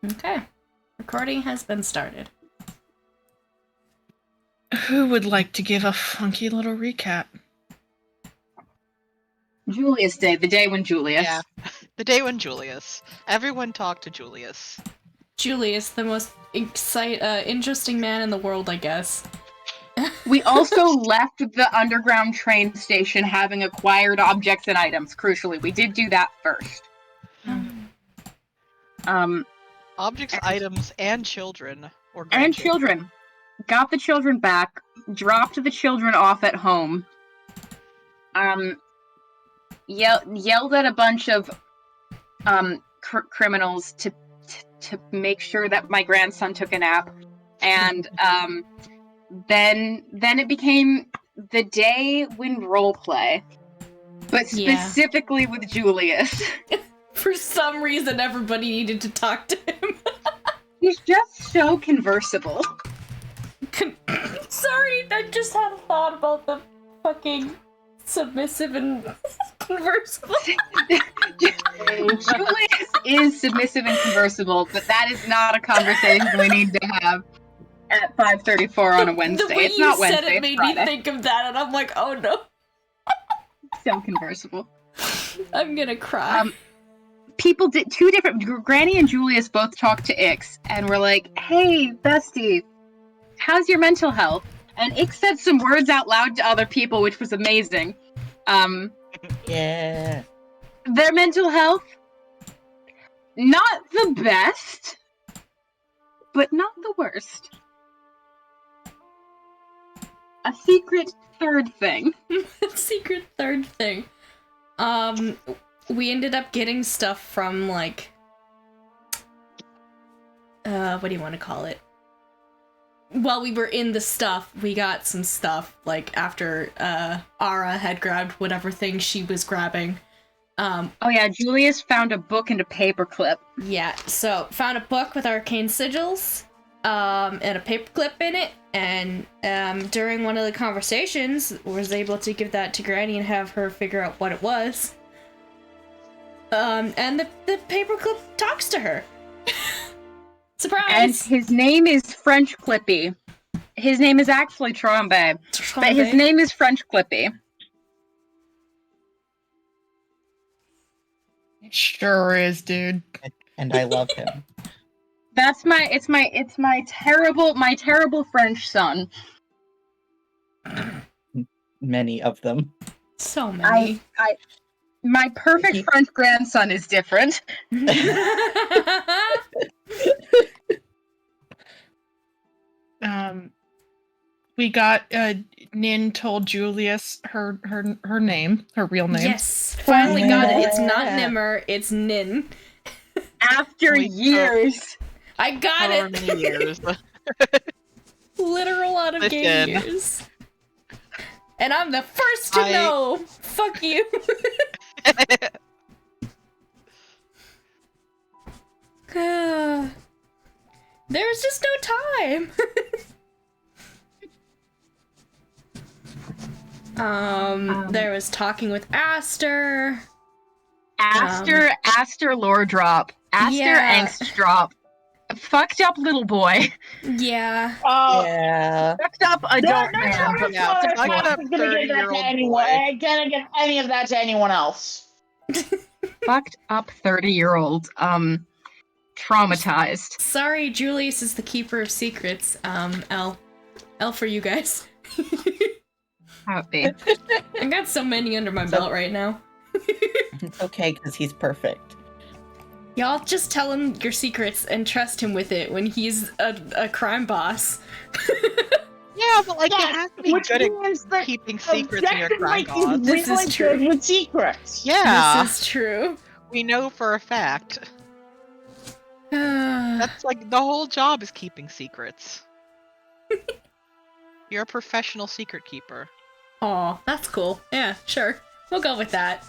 Okay. Recording has been started. Who would like to give a funky little recap? Julius Day, the day when Julius. Yeah, the day when Julius. Everyone talked to Julius. Julius, the most interesting man in the world, I guess. We also left the underground train station having acquired objects and items. Crucially, we did do that first. Objects, items, and children. Or And grandchildren. children. Got the children back, dropped the children off at home. Yelled at a bunch of criminals to make sure that my grandson took a nap, and then it became the day when roleplay, but specifically with Julius. For some reason, everybody needed to talk to him. He's just so conversable. Sorry, I just had a thought about the fucking submissive and conversable. Julius is submissive and conversable, but that is not a conversation we need to have at 5:34 on a Wednesday. The way it's not Wednesday. Said it made me think of that, and I'm like, oh no. So conversable. I'm gonna cry. People did two different. Granny and Julius both talked to Ix and were like, "Hey, bestie, how's your mental health?" And Ix said some words out loud to other people, which was amazing. Yeah. Their mental health, not the best, but not the worst. A secret third thing. Secret third thing. We ended up getting stuff from, like, what do you want to call it? While we were in the stuff, we got some stuff, like, after, Ara had grabbed whatever thing she was grabbing. Oh yeah, Julius found a book and a paperclip. Yeah, so, found a book with arcane sigils, and a paperclip in it, and, during one of the conversations, was able to give that to Granny and have her figure out what it was. And the paperclip talks to her. Surprise! And his name is French Clippy. His name is actually Trombe, but his name is French Clippy. It sure is, dude. And I love him. That's my terrible French son. Many of them. So many. My perfect French grandson is different. We got Nin told Julius her name, her real name. Yes, finally got it. It's not Nimmer, it's Nin. After years. I got However it. many years. Literal out of game years. And I'm the first to know. Fuck you. There's just no time. There was talking with Aster. Aster lore drop. Aster angst drop. Fucked up little boy. Yeah. Yeah. Fucked up adult man. I'm gonna give any of that to anyone else. Fucked up 30-year-old. Traumatized. Sorry, Julius is the keeper of secrets. L for you guys. How it be? I got so many under my belt right now. It's okay, because he's perfect. Y'all just tell him your secrets and trust him with it when he's a crime boss. Yeah, but like you have to be good at keeping secrets in your crime boss. This is true. Good with secrets. Yeah, This is true. we know for a fact. That's like the whole job is keeping secrets. You're a professional secret keeper. Aw, that's cool. Yeah, sure. We'll go with that.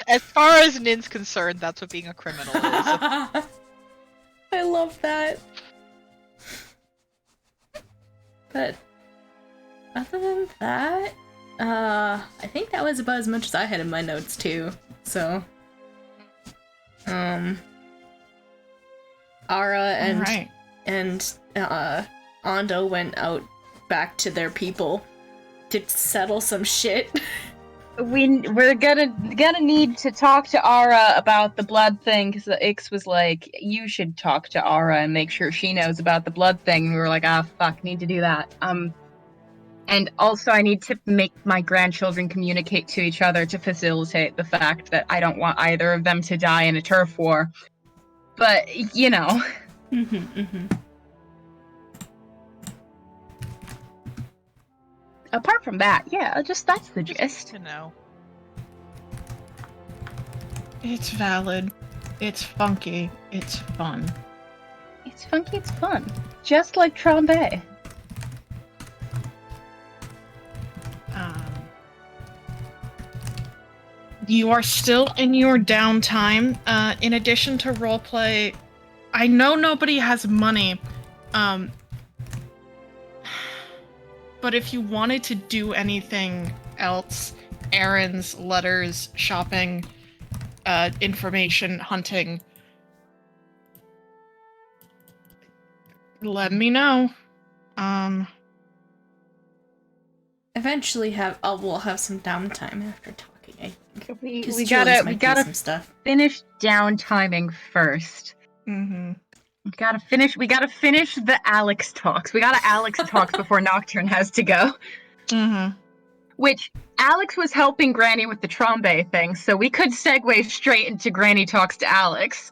As far as Nin's concerned, that's what being a criminal is. I love that. But other than that, I think that was about as much as I had in my notes too. So, Ara and Alright. Ando went out back to their people to settle some shit. We're gonna need to talk to Ara about the blood thing, because the Ix was like, you should talk to Ara and make sure she knows about the blood thing. And we were like, fuck, need to do that. And also I need to make my grandchildren communicate to each other to facilitate the fact that I don't want either of them to die in a turf war. But, you know. Apart from that, yeah, that's the gist. To know. It's valid. It's funky. It's fun. It's funky, it's fun. Just like Trombe. You are still in your downtime. In addition to roleplay, I know nobody has money, but if you wanted to do anything else, errands, letters, shopping, information, hunting, let me know. Eventually we'll have some downtime after talking, I think. We 'Cause Julius gotta might do some stuff. finish downtiming first. Mm-hmm. We gotta finish the Alex talks. We gotta Alex talks before Nocturne has to go. Mm-hmm. Which, Alex was helping Granny with the Trombe thing, so we could segue straight into Granny talks to Alex.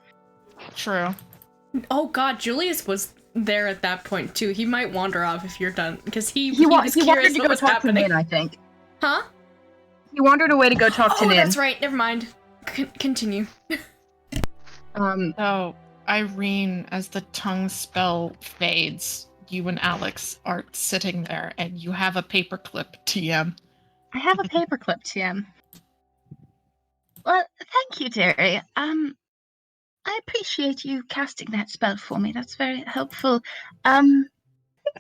True. Oh god, Julius was there at that point too. He might wander off if you're done, because he was curious wanted to what go was talk happening. to Nin, I think. Huh? He wandered away to go talk to Oh, Nin. that's right. Never mind. Continue. So, Irene, as the tongue spell fades, you and Alex are sitting there, and you have a paperclip, TM. I have a paperclip, TM. Well, thank you, dearie. I appreciate you casting that spell for me. That's very helpful. I think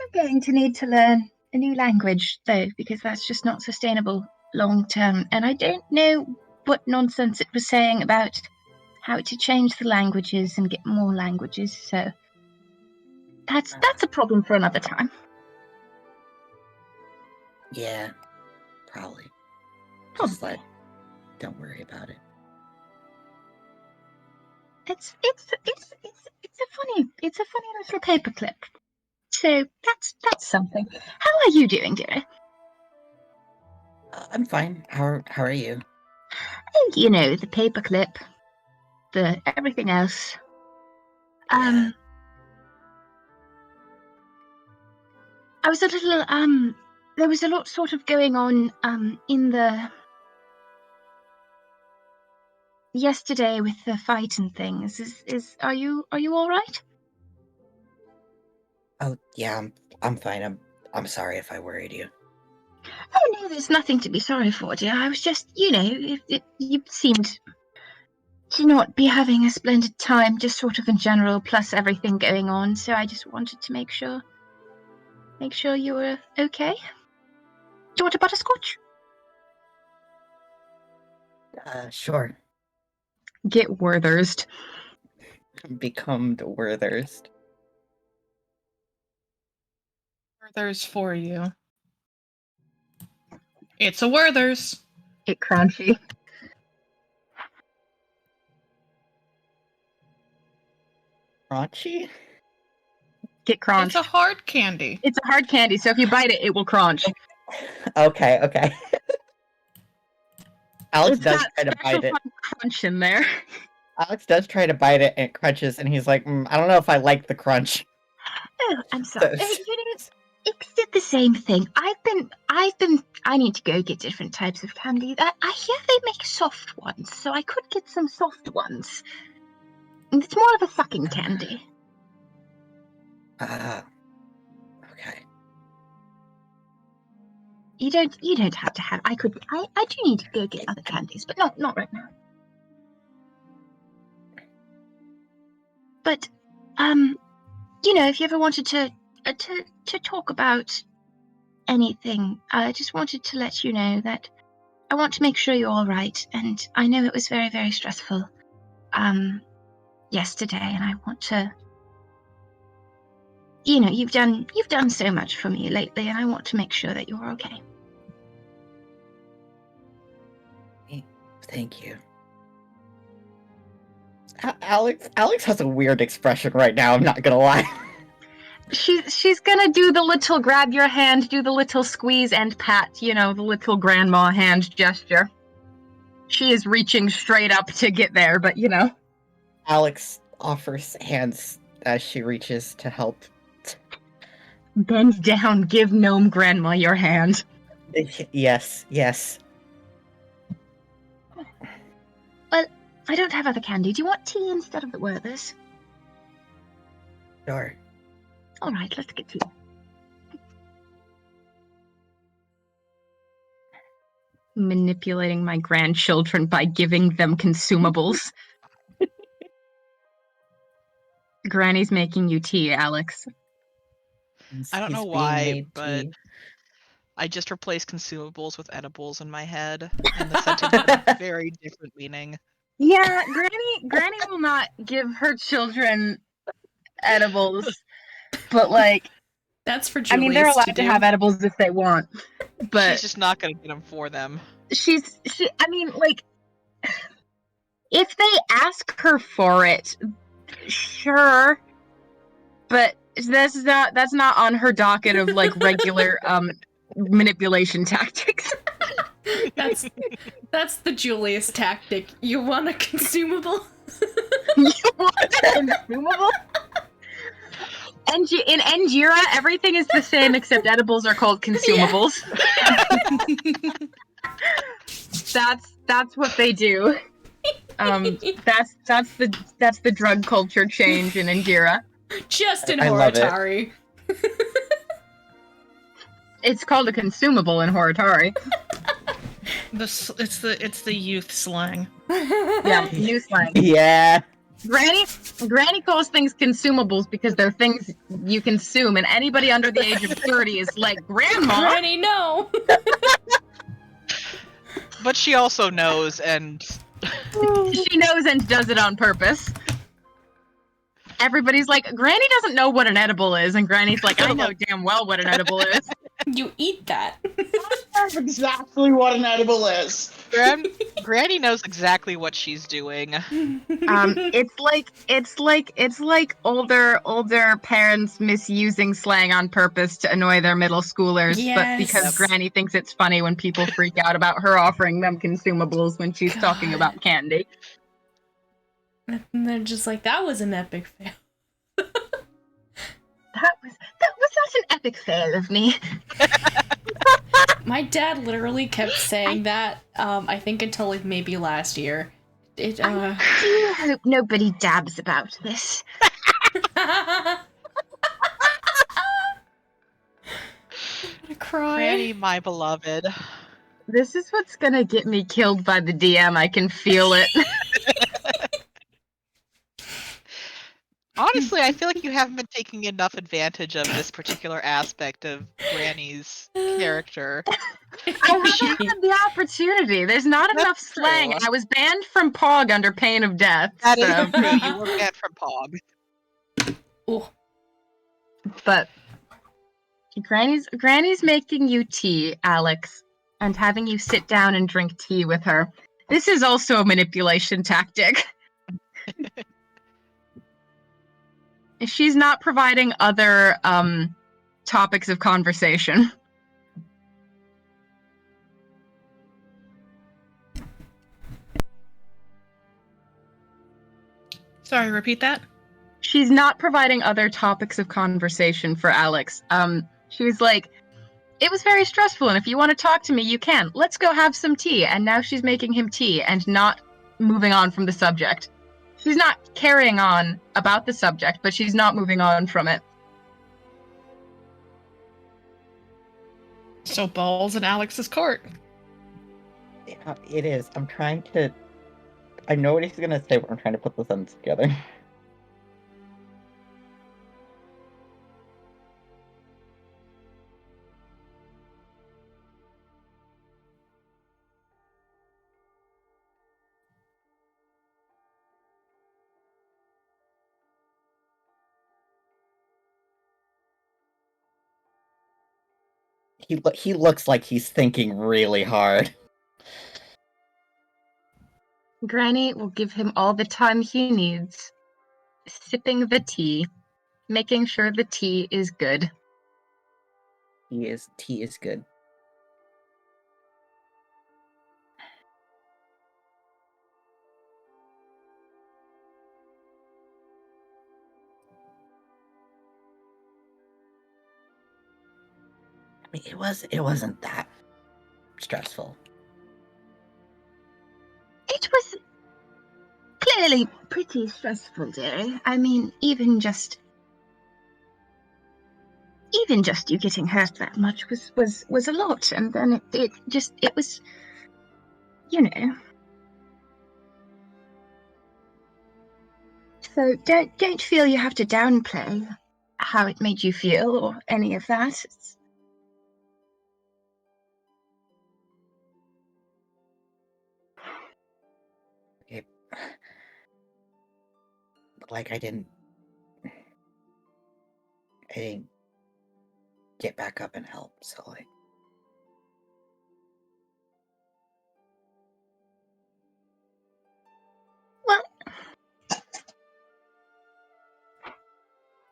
I'm going to need to learn a new language, though, because that's just not sustainable long term. And I don't know what nonsense it was saying about how to change the languages and get more languages, so that's a problem for another time. Yeah, probably. Don't worry about it. It's a funny little paperclip. So that's something. How are you doing, dear? I'm fine. How are you? Oh, you know, the paperclip, the everything else. Yeah. I was a little there was a lot sort of going on in the yesterday with the fight and things. Are you all right? Oh yeah, I'm fine. I'm sorry if I worried you. Oh no, there's nothing to be sorry for, dear. I was just, you know, you seemed to not be having a splendid time, just sort of in general, plus everything going on. So I just wanted to make sure you were okay. Do you want a butterscotch? Sure. Get Wertherst. Become the Wertherst. Werther's for you. It's a Werther's. Get crunchy. Crunchy? Get crunched. It's a hard candy. It's a hard candy, so if you bite it, it will crunch. Okay. Alex does try to bite it. Crunch in there. Alex does try to bite it, and it crunches, and he's like, I don't know if I like the crunch. Oh, I'm sorry. It's the same thing. I need to go get different types of candy. I hear they make soft ones, so I could get some soft ones. It's more of a sucking candy. Okay. You don't have to have. I do need to go get other candies, but not right now. But, you know, if you ever wanted to talk about anything, I just wanted to let you know that I want to make sure you're all right, and I know it was very, very stressful, yesterday, and I want to you know, you've done so much for me lately, and I want to make sure that you're okay. Thank you. Alex has a weird expression right now, I'm not gonna lie. She's gonna do the little grab your hand, do the little squeeze and pat, you know, the little grandma hand gesture. She is reaching straight up to get there, but you know. Alex offers hands as she reaches to help. Bend down, give Gnome Grandma your hand. Yes. Well, I don't have other candy. Do you want tea instead of the Werthers? Sure. Alright, let's get tea. Manipulating my grandchildren by giving them consumables. Granny's making you tea, Alex. I don't know He's being why, made but tea. I just replaced consumables with edibles in my head, and the sentence had a very different meaning. Yeah, Granny will not give her children edibles, but like, That's for I Julius mean, they're allowed to to do. have edibles if they want, but She's just not gonna get them for them. I mean, like, if they ask her for it, sure, but that's not on her docket of like regular manipulation tactics. That's the Julius tactic. You want a consumable? You want a consumable? In Enjira, everything is the same except edibles are called consumables. That's what they do. That's the drug culture change in Enjira. Just in I love it. Horitari. It's called a consumable in Horitari. It's the youth slang. Yeah, new slang. Yeah. Granny calls things consumables because they're things you consume, and anybody under the age of 30 is like, Grandma! Granny, no! But she also knows, and She knows and does it on purpose. Everybody's like, Granny doesn't know what an edible is, and Granny's like, I know damn well what an edible is. You eat that. That's exactly what an edible is. Granny knows exactly what she's doing. It's like older parents misusing slang on purpose to annoy their middle schoolers, but because Yes. Granny thinks it's funny when people freak out about her offering them consumables when she's talking God. about candy. And they're just like, that was an epic fail. That was not an epic fail of me. My dad literally kept saying that, I think until like maybe last year. I do hope nobody dabs about this. I'm gonna cry. Granny, my beloved. This is what's gonna get me killed by the DM. I can feel it. Honestly, I feel like you haven't been taking enough advantage of this particular aspect of Granny's character. I haven't had the opportunity. There's not That's enough slang. true. I was banned from Pog under pain of death. That is so. true. You were banned from Pog. Oh, But Granny's making you tea, Alex, and having you sit down and drink tea with her. This is also a manipulation tactic. She's not providing other topics of conversation. Sorry, repeat that. She's not providing other topics of conversation for Alex. She was like, it was very stressful, and if you want to talk to me, you can. Let's go have some tea. And now she's making him tea and not moving on from the subject. She's not carrying on about the subject, but she's not moving on from it. So balls in Alex's court. Yeah, it is. I know what he's gonna say, but I'm trying to put the sentence together. He looks like he's thinking really hard. Granny will give him all the time he needs, sipping the tea, making sure the tea is good. Tea is good. I mean, it wasn't that stressful. It was clearly pretty stressful, dearie. I mean, even just you getting hurt that much was a lot, and then it was, you know. So don't feel you have to downplay how it made you feel or any of that. It, like I didn't get back up and help, so like. Well,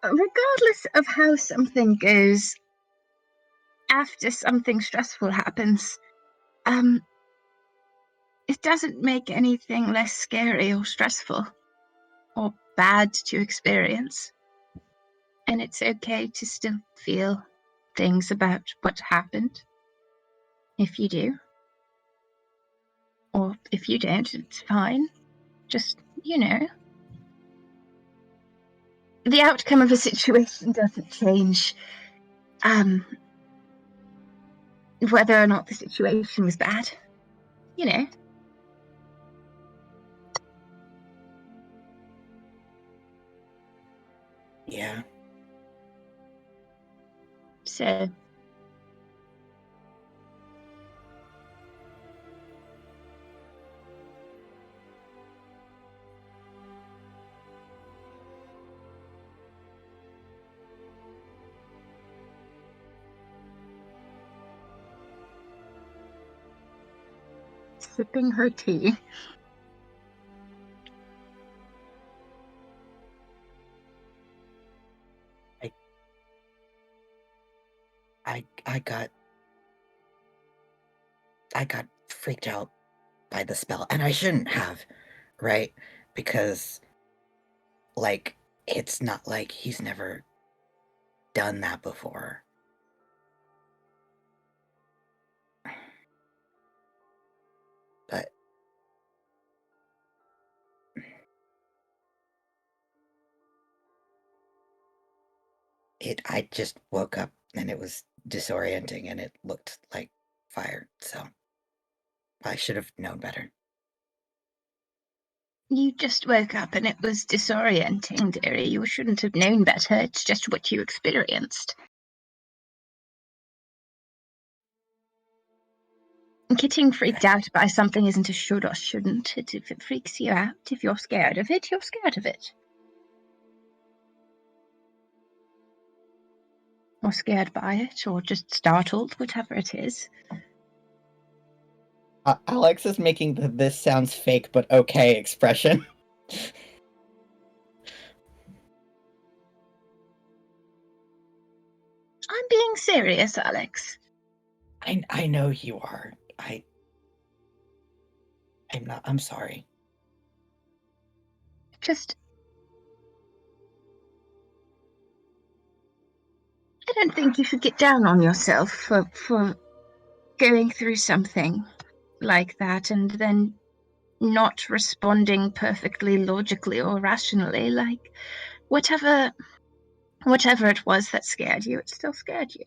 regardless of how something goes after something stressful happens, it doesn't make anything less scary or stressful or bad to experience. And it's okay to still feel things about what happened. If you do. Or if you don't, it's fine. Just, the outcome of a situation doesn't change whether or not the situation was bad. Yeah. So sipping her tea. I got freaked out by the spell, and I shouldn't have, right? Because, like, it's not like he's never done that before. But I just woke up and it was disorienting and it looked like fire, so I should have known better. You just woke up and it was disorienting, dearie. You shouldn't have known better. It's just what you experienced. Getting freaked out by something isn't a should or shouldn't. If it freaks you out, if you're scared of it, you're scared of it. Or scared by it, or just startled, whatever it is. Alex is making the "this sounds fake but okay" expression. I'm being serious, Alex. I know you are. I'm sorry. Just... I don't think you should get down on yourself for going through something like that and then not responding perfectly logically or rationally. Like, whatever it was that scared you, it still scared you.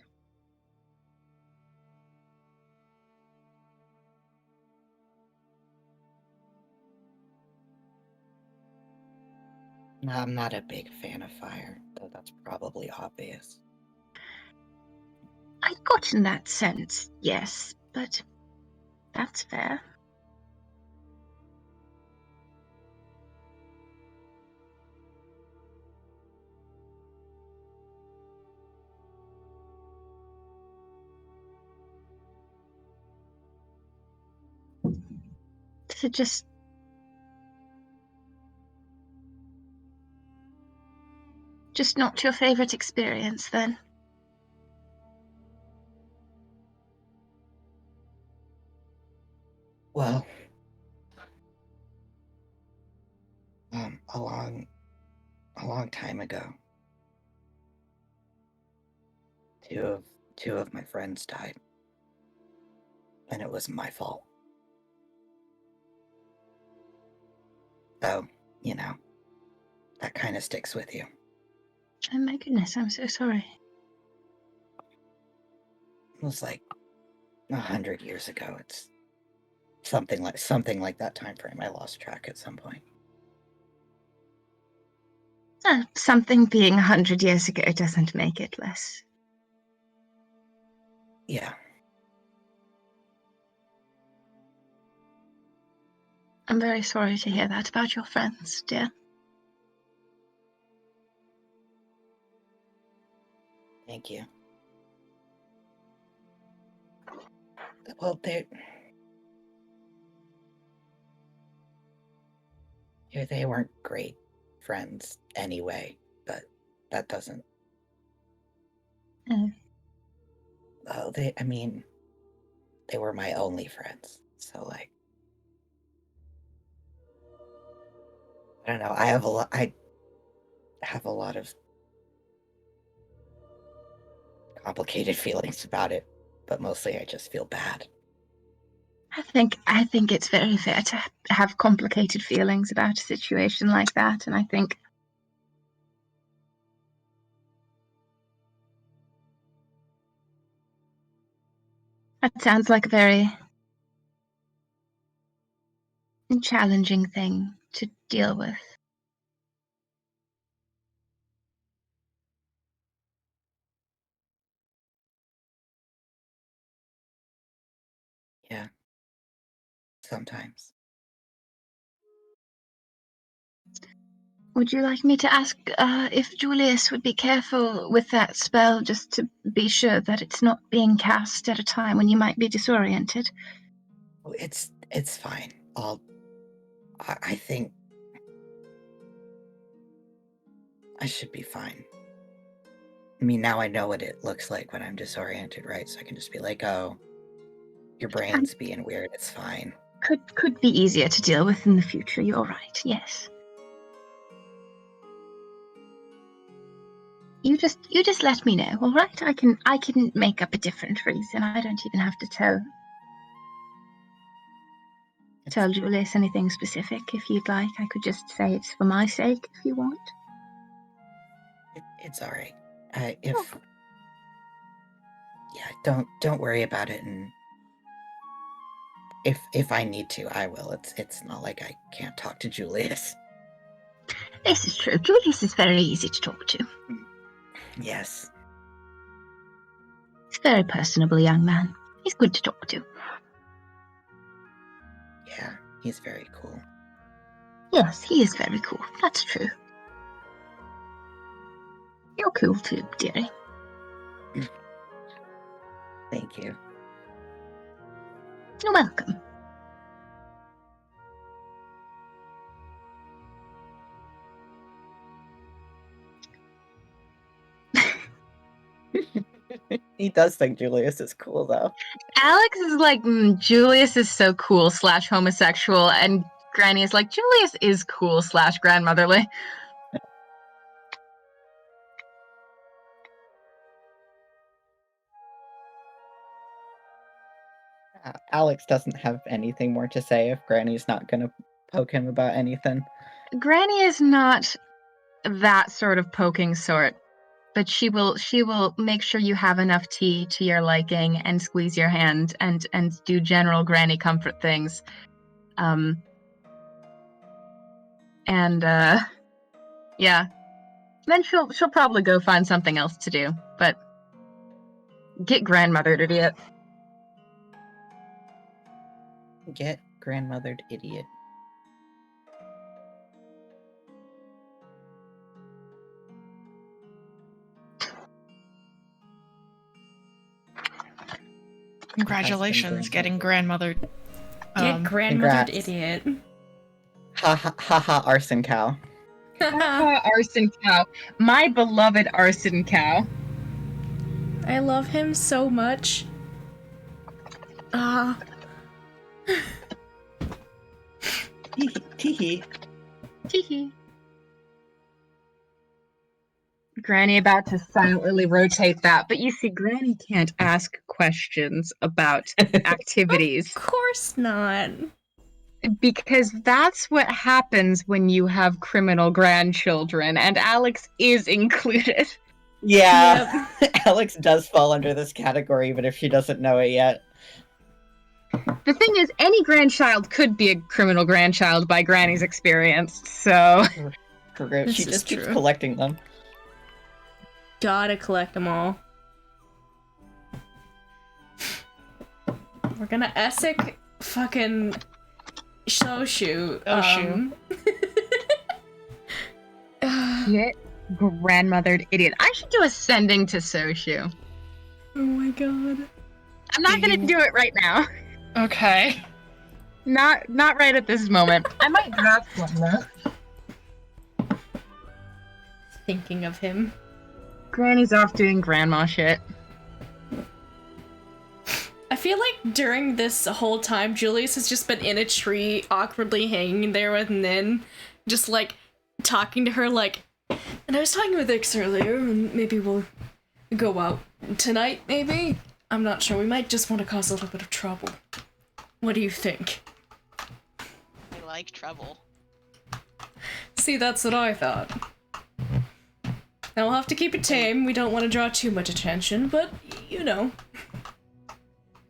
I'm not a big fan of fire, though that's probably obvious. I got in that sense, yes, but that's fair. Is it just... just not your favorite experience, then? Well, a long time ago, two of my friends died, and it was my fault. So, you know, that kind of sticks with you. Oh my goodness, I'm so sorry. It was like 100 years ago. It's something like that time frame. I lost track at some point. Something being 100 years ago doesn't make it less. Yeah. I'm very sorry to hear that about your friends, dear. Thank you. Well, they weren't great friends anyway, but that doesn't. Oh. Oh, they were my only friends. So, like, I don't know. I have a lot of complicated feelings about it, but mostly I just feel bad. I think it's very fair to have complicated feelings about a situation like that, and I think that sounds like a very challenging thing to deal with. Yeah. Sometimes. Would you like me to ask if Julius would be careful with that spell, just to be sure that it's not being cast at a time when you might be disoriented? Oh, it's fine. I think I should be fine. I mean, now I know what it looks like when I'm disoriented, right? So I can just be like, oh, your brain's being weird. It's fine. Could be easier to deal with in the future. You're right. Yes. You just let me know, all right? I can make up a different reason. I don't even have to tell Julius anything specific. If you'd like, I could just say it's for my sake if you want. It's all right. Don't worry about it, and if I need to, I will. It's not like I can't talk to Julius. This is true. Julius is very easy to talk to. Yes. He's a very personable young man. He's good to talk to. Yeah, he's very cool. Yes, he is very cool. That's true. You're cool too, dearie. Thank you. You're welcome. He does think Julius is cool, though. Alex is like, Julius is so cool / homosexual, and Granny is like, Julius is cool / grandmotherly. Alex doesn't have anything more to say if Granny's not gonna poke him about anything. Granny is not that sort of poking sort, but she will make sure you have enough tea to your liking and squeeze your hand and do general granny comfort things. Yeah. Then she'll probably go find something else to do, but get grandmothered, idiot. Get grandmothered, idiot. Congratulations, getting grandmothered. Get grandmothered congrats. idiot. Ha ha ha ha, arson cow. Arson cow. My beloved arson cow. I love him so much. Teehee. Teehee. Granny about to silently rotate that, but you see, Granny can't ask questions about activities Of course not. because that's what happens when you have criminal grandchildren, and Alex is included. Yeah, Alex does fall under this category, even if she doesn't know it yet. The thing is, any grandchild could be a criminal grandchild by Granny's experience, so... This She is just keeps true. collecting them. Gotta collect them all. We're gonna Essek fucking Shoshu. Get grandmothered idiot. I should do a sending to Soshu. Oh my god. I'm not gonna do it right now. Okay. Not right at this moment. I might draft one though. Thinking of him. Granny's off doing grandma shit. I feel like during this whole time, Julius has just been in a tree, awkwardly hanging there with Nin, just like talking to her like, and I was talking with Ix earlier, and maybe we'll go out tonight, maybe? I'm not sure, we might just want to cause a little bit of trouble. What do you think? I like trouble. See, that's what I thought. Now we'll have to keep it tame, we don't want to draw too much attention, but, you know.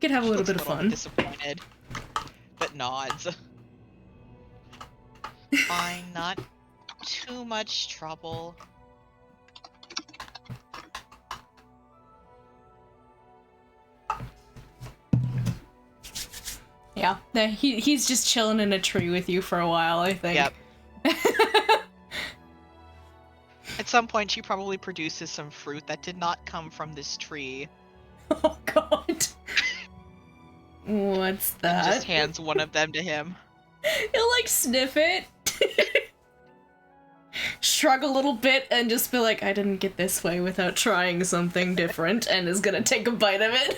Could have a little bit of fun. Disappointed, but nods. Fine, not too much trouble. Yeah, he's just chilling in a tree with you for a while, I think. Yep. At some point, she probably produces some fruit that did not come from this tree. Oh god. What's that? And just hands one of them to him. He'll like sniff it, shrug a little bit, and just be like, I didn't get this way without trying something different, and is gonna take a bite of it.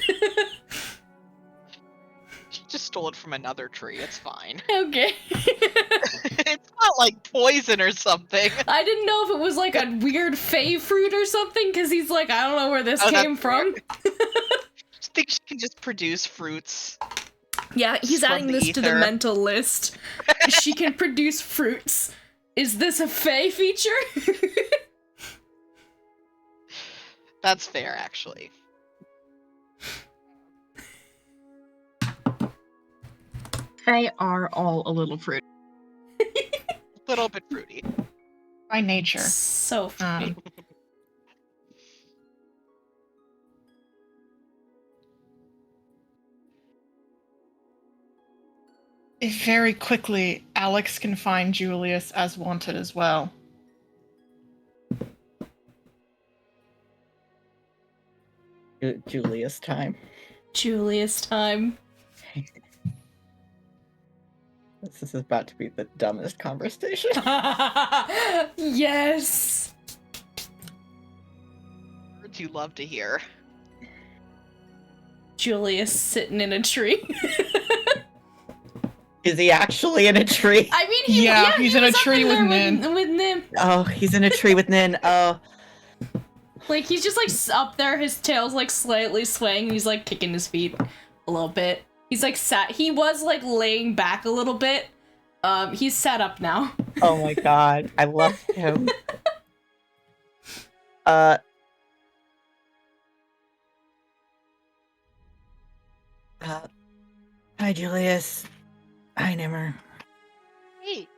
She just stole it from another tree, it's fine. Okay. It's not like poison or something. I didn't know if it was like a weird fey fruit or something, because he's like, I don't know where this came that's from. I think she can just produce fruits. Yeah, he's From adding the this to the ether. mental list. She can produce fruits. Is this a fey feature? That's fair, actually. They are all a little fruit. A little bit fruity. By nature. So fruity. Very quickly, Alex can find Julius as wanted as well. Julius time. Julius time. This is about to be the dumbest conversation. Yes! Words you love to hear. Julius sitting in a tree. Is he actually in a tree? I mean, he's in a tree with Nin. With Nin. Oh, he's in a tree with Nin. Oh. Like, he's just, like, up there, his tail's, like, slightly swaying, and he's, like, kicking his feet a little bit. He's, like, he was, like, laying back a little bit. He's sat up now. Oh my god, I love him. Hi, Julius. Hi, Nimmer. Hey,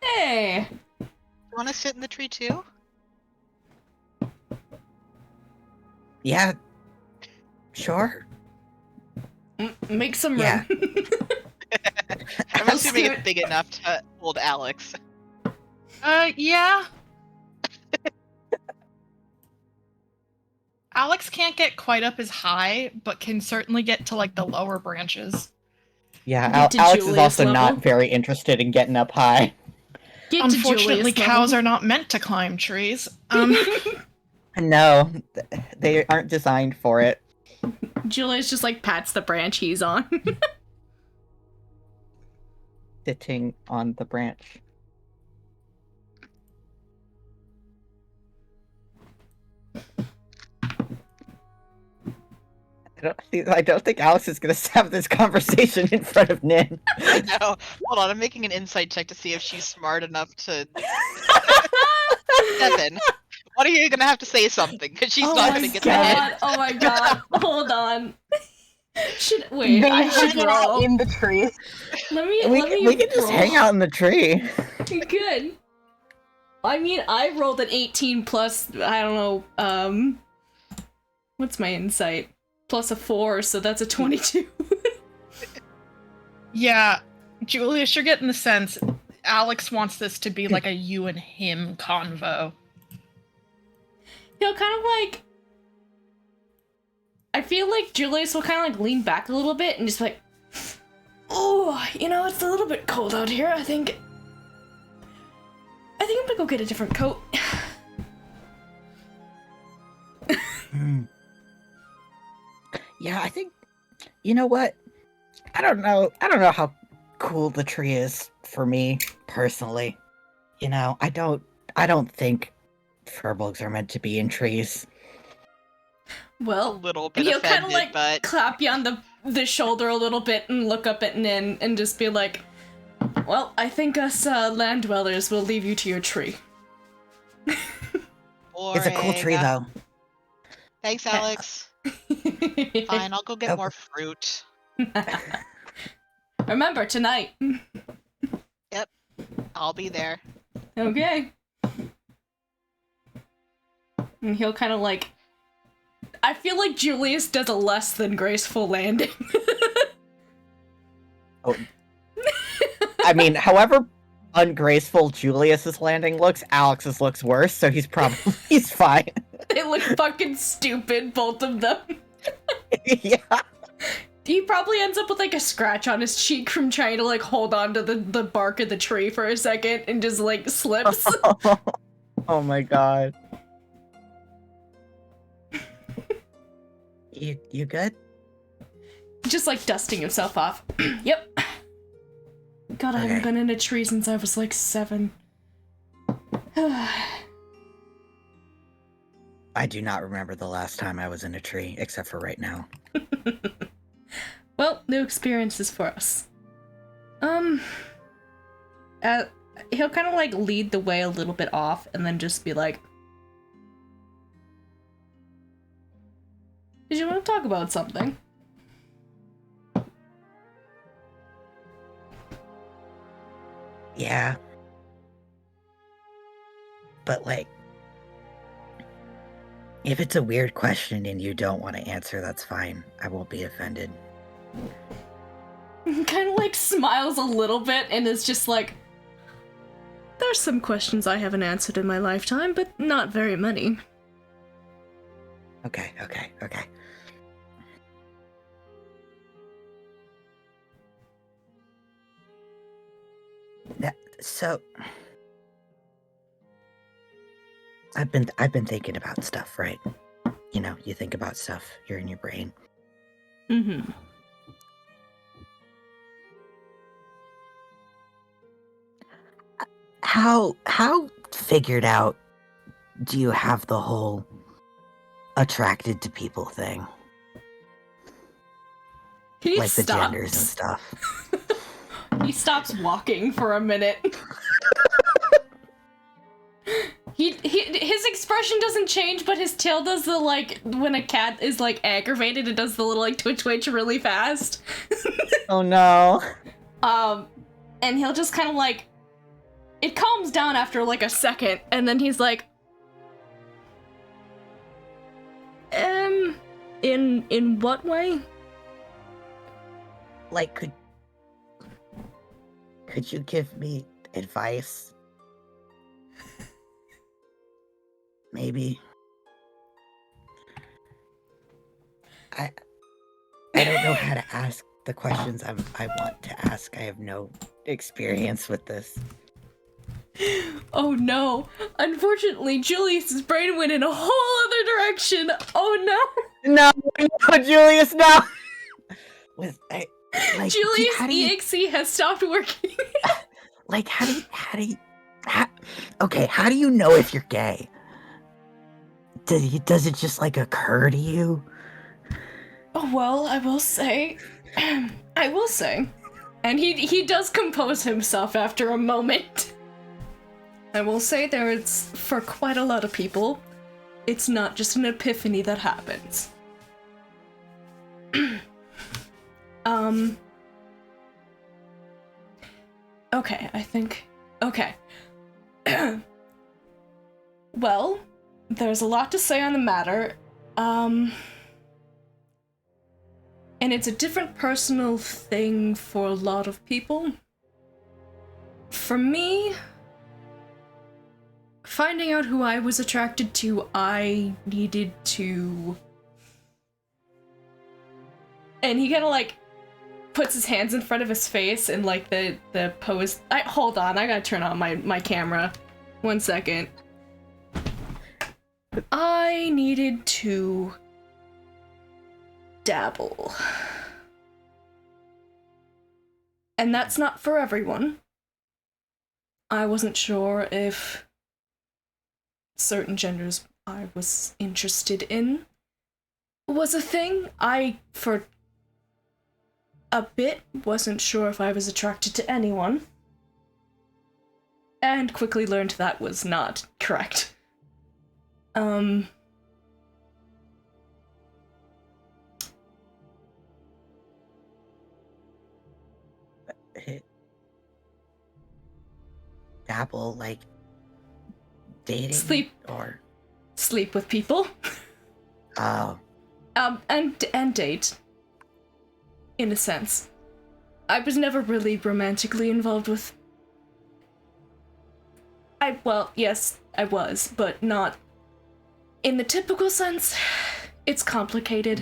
Hey! you want to sit in the tree too? Yeah. Sure. Make some room. Yeah. I'm assuming it's big enough to hold Alex. Yeah. Alex can't get quite up as high, but can certainly get to, like, the lower branches. Yeah, Get to Alex is Julius also level. not very interested in getting up high. Get to Unfortunately, Julius cows level. are not meant to climb trees. No, they aren't designed for it. Julius just like pats the branch he's on. Sitting on the branch. I don't think Alex is going to have this conversation in front of Nin. No, hold on. I'm making an insight check to see if she's smart enough to. 7. What are you gonna have to say something? Because she's Oh not my gonna get god! the Oh my god! Hold on. Wait, They I should hanging out roll. in the trees. Let me We can just roll. hang out in the tree. Good. I mean, I rolled an 18 plus, I don't know, what's my insight? Plus a 4, so that's a 22. Yeah, Julius, you're getting the sense Alex wants this to be like a you and him convo. He'll kind of like... I feel like Julius will kind of like lean back a little bit and just like, oh, you know, it's a little bit cold out here. I think I'm gonna go get a different coat. Yeah, I think, you know what? I don't know how cool the tree is for me personally. You know, I don't think furbolgs are meant to be in trees. a Well, little bit he'll kind offended, of like but clap you on the shoulder a little bit and look up at Nin and just be like, well, I think us land dwellers will leave you to your tree. It's a cool tree, though. Thanks, Alex. Fine, I'll go get more fruit. Remember, tonight. I'll be there. Okay. And he'll kind of like... I feel like Julius does a less than graceful landing. Oh. I mean, however ungraceful Julius's landing looks, Alex's looks worse, so he's fine. They look fucking stupid, both of them. Yeah. He probably ends up with like a scratch on his cheek from trying to like hold on to the bark of the tree for a second and just like slips. Oh my god. You good? Just like dusting himself off. Yep. God, I haven't Okay. been in a tree since I was like 7. I do not remember the last time I was in a tree, except for right now. Well, new experiences for us. He'll kind of like lead the way a little bit off and then just be like, did you want to talk about something? Yeah. But, like, if it's a weird question and you don't want to answer, that's fine. I won't be offended. Kind of like smiles a little bit and is just like, there's some questions I haven't answered in my lifetime, but not very many. Okay. So, I've been thinking about stuff, right? You know, you think about stuff, you're in your brain. Mm-hmm. How figured out do you have the whole attracted to people thing? He Like the stops. genders and stuff. He stops walking for a minute. His expression doesn't change, but his tail does the, like, when a cat is, like, aggravated, it does the little, like, twitch really fast. Oh no. And he'll just kind of, like, it calms down after, like, a second, and then he's like, in what way? Like, could you give me advice? Maybe. I don't know how to ask the questions I want to ask. I have no experience with this. Oh no. Unfortunately, Julius's brain went in a whole other direction. Oh No, Julius, no. Julius' how do you, EXE has stopped working. like, okay, how do you know if you're gay? Does it just, like, occur to you? Oh, well, I will say, and he does compose himself after a moment. I will say for quite a lot of people, it's not just an epiphany that happens. Okay, I think, okay. Well, there's a lot to say on the matter, and it's a different personal thing for a lot of people. For me, finding out who I was attracted to, I needed to... And he kind of, like, puts his hands in front of his face and, like, the pose... Hold on, I gotta turn on my camera. 1 second. I needed to... dabble. And that's not for everyone. I wasn't sure if certain genders I was interested in was a thing. I, for a bit, wasn't sure if I was attracted to anyone. And quickly learned that was not correct. Dabble, like, dating? Sleep with people. Oh. And date. In a sense. I was never really romantically involved with... Well, yes, I was, but not in the typical sense. It's complicated.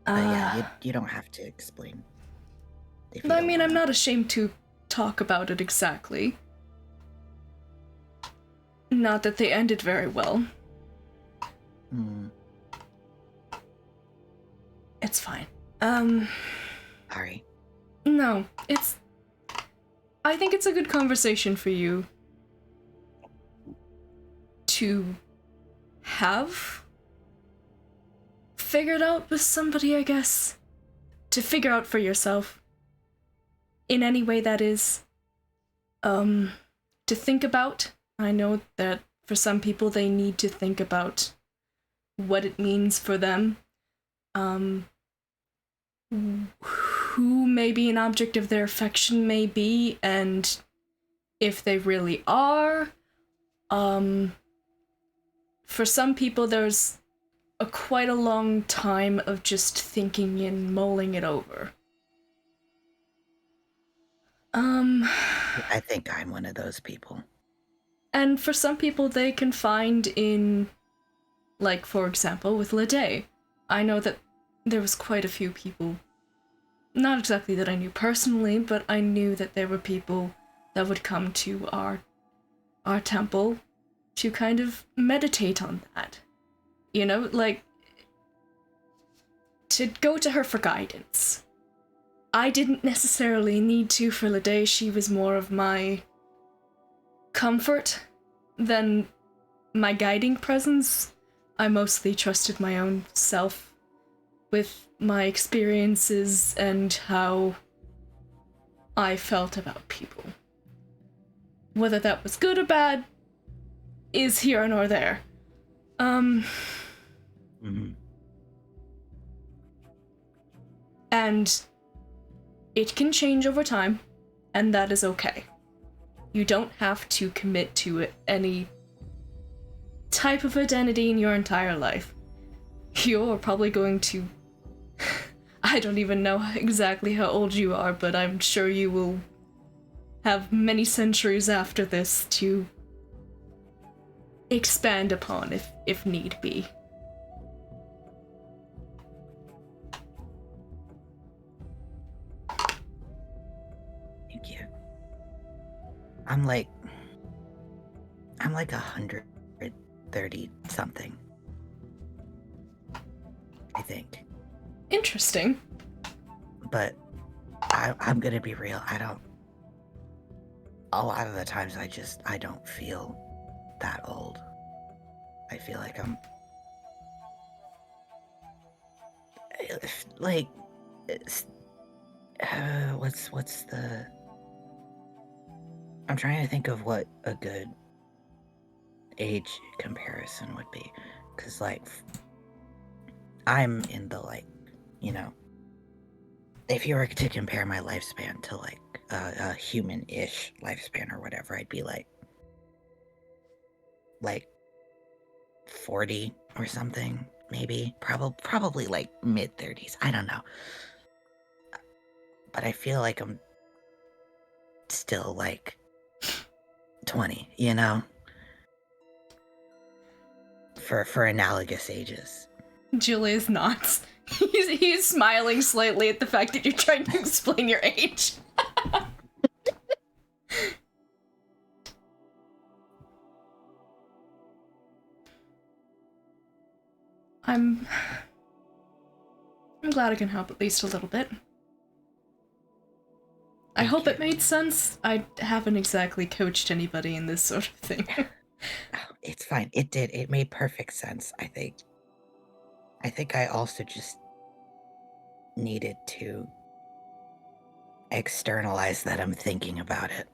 But yeah, you don't have to explain. I mean, I'm not ashamed to talk about it exactly. Not that they ended very well. It's fine. Sorry. No, I think it's a good conversation for you to have figured out with somebody, I guess. To figure out for yourself. In any way that is. To think about. I know that for some people they need to think about what it means for them. Who maybe an object of their affection may be, and if they really are. For some people there's quite a long time of just thinking and mulling it over. I think I'm one of those people. And for some people they can find in, like, for example, with Lede. I know that there was quite a few people, not exactly that I knew personally, but I knew that there were people that would come to our temple to kind of meditate on that. You know, like, to go to her for guidance. I didn't necessarily need to for Lede. She was more of my comfort than my guiding presence. I mostly trusted my own self with my experiences and how I felt about people. Whether that was good or bad is here nor there. And it can change over time, and that is okay. You don't have to commit to any type of identity in your entire life. You're probably going to... I don't even know exactly how old you are, but I'm sure you will have many centuries after this to expand upon if need be. I'm like 130 something. I think. Interesting. But I'm gonna be real, a lot of the times I don't feel that old. I feel like I'm like what's the I'm trying to think of what a good age comparison would be, because like I'm in the like, you know, if you were to compare my lifespan to like a human-ish lifespan or whatever, I'd be like 40 or something, maybe. Probably like mid-30s. I don't know. But I feel like I'm still like 20, you know? For analogous ages. Julia's not. He's smiling slightly at the fact that you're trying to explain your age. I'm glad I can help at least a little bit. I Thank hope you. it made sense. I haven't exactly coached anybody in this sort of thing. Oh, it's fine. It did. It made perfect sense, I think. I think I also just needed to externalize that I'm thinking about it.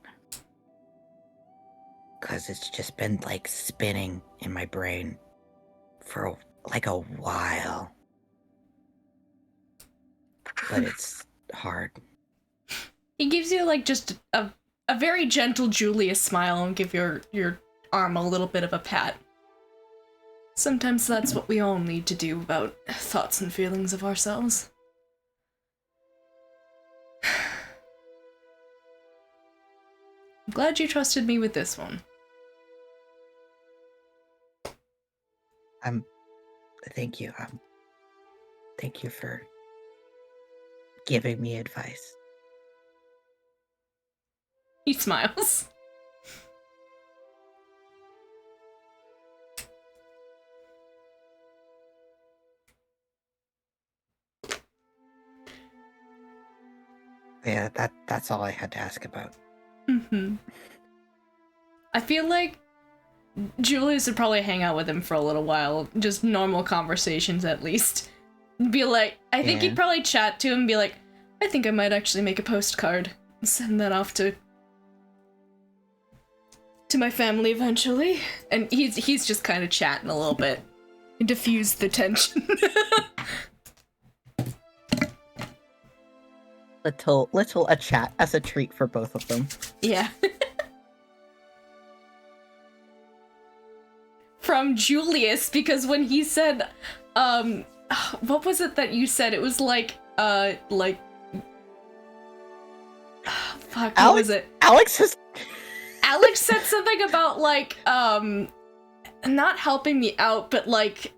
Because it's just been like spinning in my brain for like a while. But it's hard. He gives you like just a very gentle Julius smile and give your arm a little bit of a pat. Sometimes that's what we all need to do about thoughts and feelings of ourselves. I'm glad you trusted me with this one. Thank you. Thank you for giving me advice. He smiles. Yeah, that's all I had to ask about. Mm-hmm. I feel like Julius would probably hang out with him for a little while, just normal conversations at least. Be like, I think Yeah. he'd probably chat to him and be like, I think I might actually make a postcard and send that off to my family eventually. And he's just kind of chatting a little bit. Diffuse the tension. Little a chat as a treat for both of them. Yeah. From Julius, because when he said, what was it that you said? It was like, fuck, what was it? Alex said something about, like, not helping me out, but, like,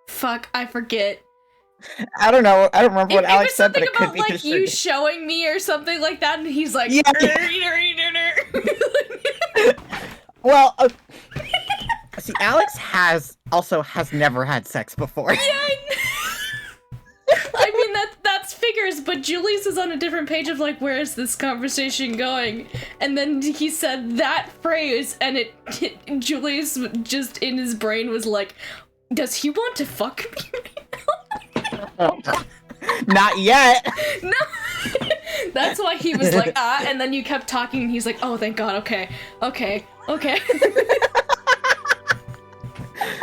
fuck, I forget. I don't know. I don't remember what It Alex was said, but something it could about, be like, construed. you showing me or something like that, and he's like, Yeah. Well, see, Alex has never had sex before. Yeah, I mean that's figures, but Julius is on a different page of like, where is this conversation going? And then he said that phrase, and Julius just in his brain was like, does he want to fuck me right now? Not yet. No. That's why he was like, and then you kept talking, and he's like, oh, thank God, okay.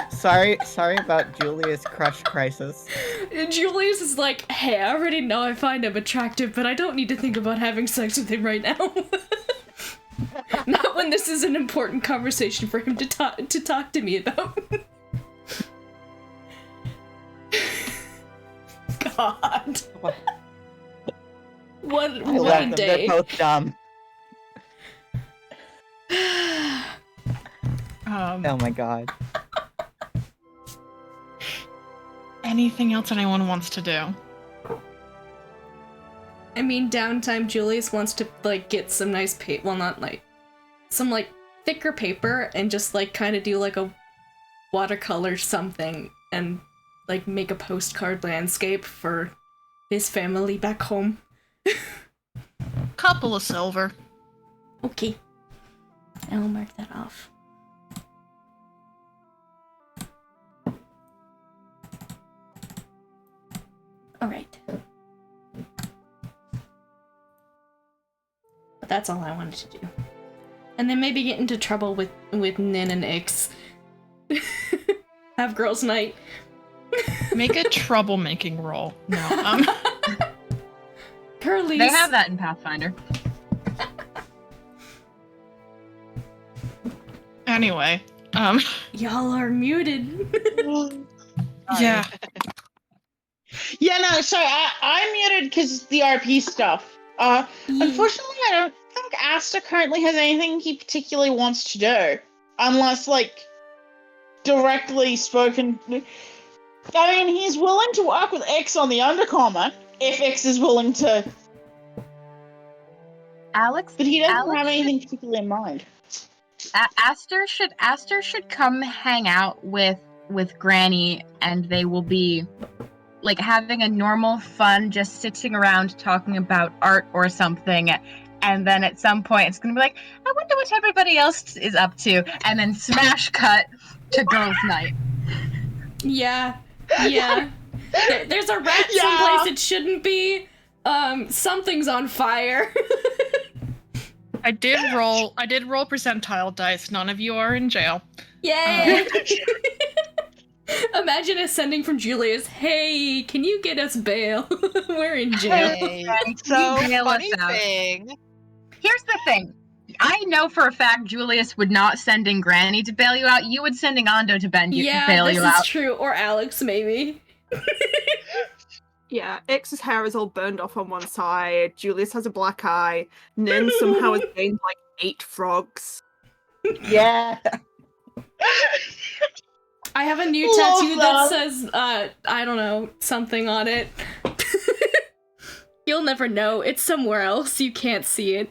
Sorry about Julia's crush crisis. And Julius is like, hey, I already know I find him attractive, but I don't need to think about having sex with him right now. Not when this is an important conversation for him to talk to me about. God. What I love a them. day. They're both dumb. Oh my God. Anything else anyone wants to do? I mean, downtime, Julius wants to, like, get some nice paper, well, not, like, some, like, thicker paper and just, like, kind of do, like, a watercolor something and, like, make a postcard landscape for his family back home. Couple of silver. Okay. I'll mark that off. Alright. But that's all I wanted to do. And then maybe get into trouble with Nin and Ix. Have girls' night. Make a troublemaking roll. No. Curly's. They have that in Pathfinder. Anyway, Y'all are muted. yeah. Yeah, no, sorry, I'm muted because it's the RP stuff. Unfortunately, I don't think Asta currently has anything he particularly wants to do. Unless, like, directly spoken. I mean, he's willing to work with X on the Undercommon, if X is willing to. Alex, But he doesn't Alex have anything particularly in mind. Aster should come hang out with Granny, and they will be like having a normal fun, just sitting around talking about art or something. And then at some point, it's gonna be like, I wonder what everybody else is up to, and then smash cut to girls' night. Yeah. There's a rat Yeah. someplace it shouldn't be. Something's on fire. I did roll percentile dice. None of you are in jail. Yay! Imagine ascending from Julius. Hey, can you get us bail? We're in jail. Hey, Can so you bail us funny out? thing. Here's the thing. I know for a fact Julius would not sending Granny to bail you out. You would sending Ando to bail Yeah, this you is out. true. Or Alex, maybe. Yeah, X's hair is all burned off on one side. Julius has a black eye. Nin somehow has gained like 8 frogs. Yeah. I have a new Love tattoo that. that says, I don't know, something on it. You'll never know. It's somewhere else. You can't see it.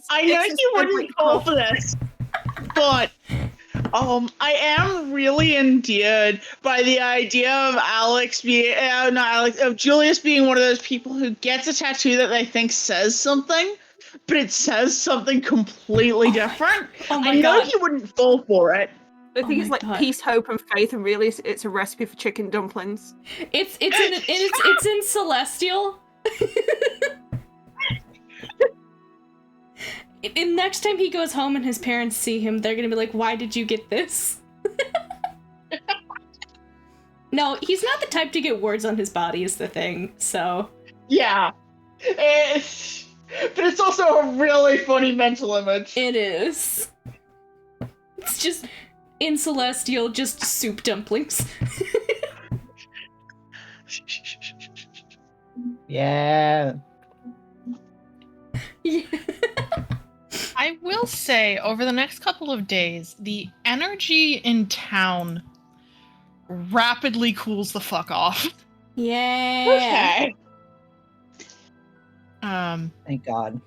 I know X is you deadly wouldn't fall cold. for this, but I am really endeared by the idea of of Julius being one of those people who gets a tattoo that they think says something, but it says something completely different. Oh my I know god. he wouldn't fall for it. I think Oh it's my like God. peace, hope, and faith, and really it's a recipe for chicken dumplings. It's in Celestial. And next time he goes home and his parents see him, they're gonna be like, why did you get this? No, he's not the type to get words on his body is the thing, so. Yeah. But it's also a really funny mental image. It is. It's just, in Celestial, just soup dumplings. Yeah. Yeah. I will say, over the next couple of days, the energy in town rapidly cools the fuck off. Yeah. Okay. Thank God.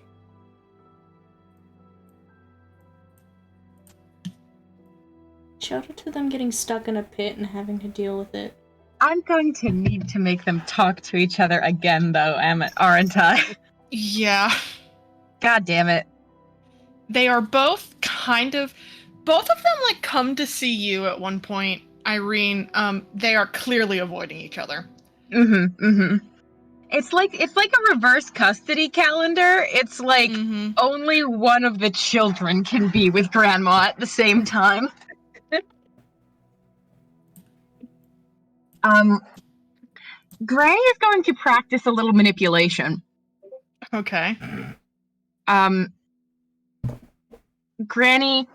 Shout out to them getting stuck in a pit and having to deal with it. I'm going to need to make them talk to each other again, though, aren't I? Yeah. God damn it. They are both both of them like come to see you at one point, Irene. They are clearly avoiding each other. It's like a reverse custody calendar. It's like only one of the children can be with grandma at the same time. Granny is going to practice a little manipulation. Okay. Granny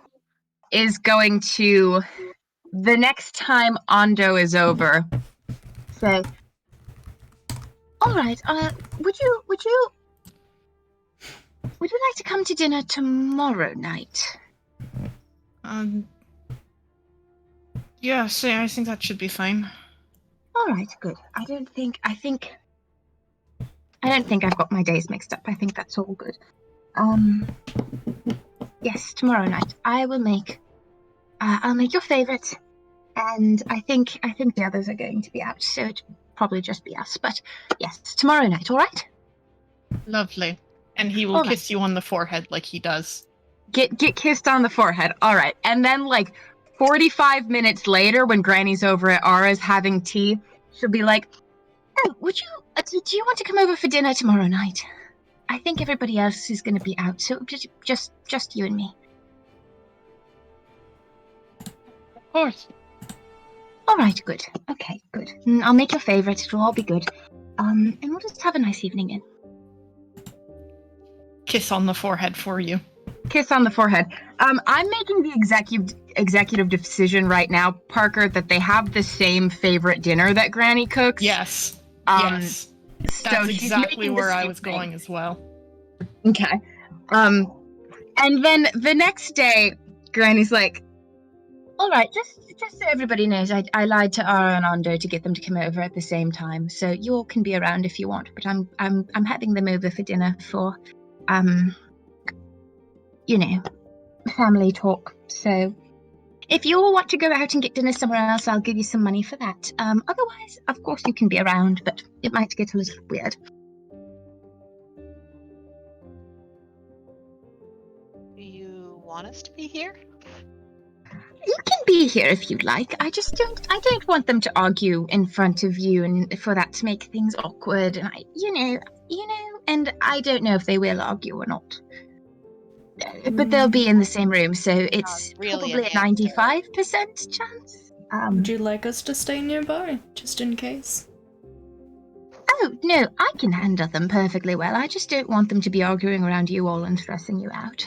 is going to, the next time Ando is over, say, all right, would you like to come to dinner tomorrow night? Yeah, so I think that should be fine. All right, good. I don't think I've got my days mixed up. I think that's all good. Yes, tomorrow night I will make. I'll make your favorite, and I think the others are going to be out, so it'll probably just be us. But yes, tomorrow night. All right. Lovely. And he will All right. kiss you on the forehead like he does. Get kissed on the forehead. All right, and then like 45 minutes later, when Granny's over at Ara's having tea, she'll be like, "Oh, would you? Do you want to come over for dinner tomorrow night? I think everybody else is going to be out, so just you and me." Of course. All right, good. Okay, good. I'll make your favorite. It'll all be good. And we'll just have a nice evening in. Kiss on the forehead for you. Kiss on the forehead. I'm making the executive decision right now, Parker, that they have the same favorite dinner that Granny cooks. Yes. Yes. That's So she's exactly making the where I same was thing. going as well. Okay. And then the next day, Granny's like, "All right, just so everybody knows, I lied to Ara and Ondo to get them to come over at the same time. So you all can be around if you want, but I'm having them over for dinner for, family talk. So if you all want to go out and get dinner somewhere else, I'll give you some money for that. Otherwise, of course, you can be around, but it might get a little weird." Do you want us to be here? You can be here if you'd like. I don't want them to argue in front of you and for that to make things awkward. And and I don't know if they will argue or not. But they'll be in the same room, so it's really probably a an answer. 95% chance. Would you like us to stay nearby, just in case? Oh, no, I can handle them perfectly well. I just don't want them to be arguing around you all and stressing you out.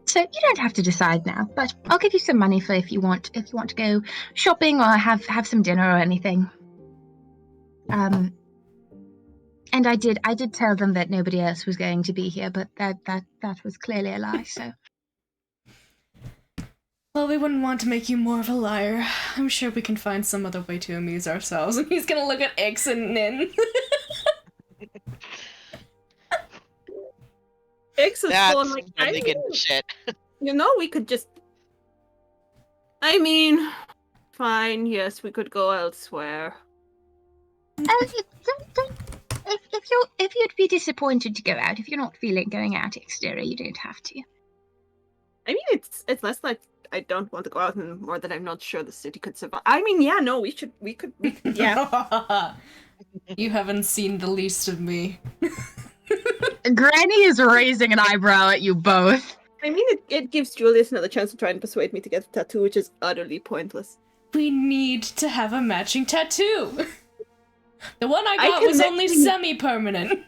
So you don't have to decide now, but I'll give you some money for if you want to go shopping or have some dinner or anything. And I did tell them that nobody else was going to be here, but that was clearly a lie, so. Well, we wouldn't want to make you more of a liar. I'm sure we can find some other way to amuse ourselves. And he's gonna look at Ix and Nin. Ix is That's going like, when they get into shit. we could just. I mean, fine. Yes, we could go elsewhere. If you'd be disappointed to go out, if you're not feeling going out exterior, you don't have to. I mean, it's less like I don't want to go out, and more that I'm not sure the city could survive. I mean, yeah, no, we could, yeah. You haven't seen the least of me. Granny is raising an eyebrow at you both. I mean, it gives Julius another chance to try and persuade me to get a tattoo, which is utterly pointless. We need to have a matching tattoo. The one I got can was only literally- semi-permanent.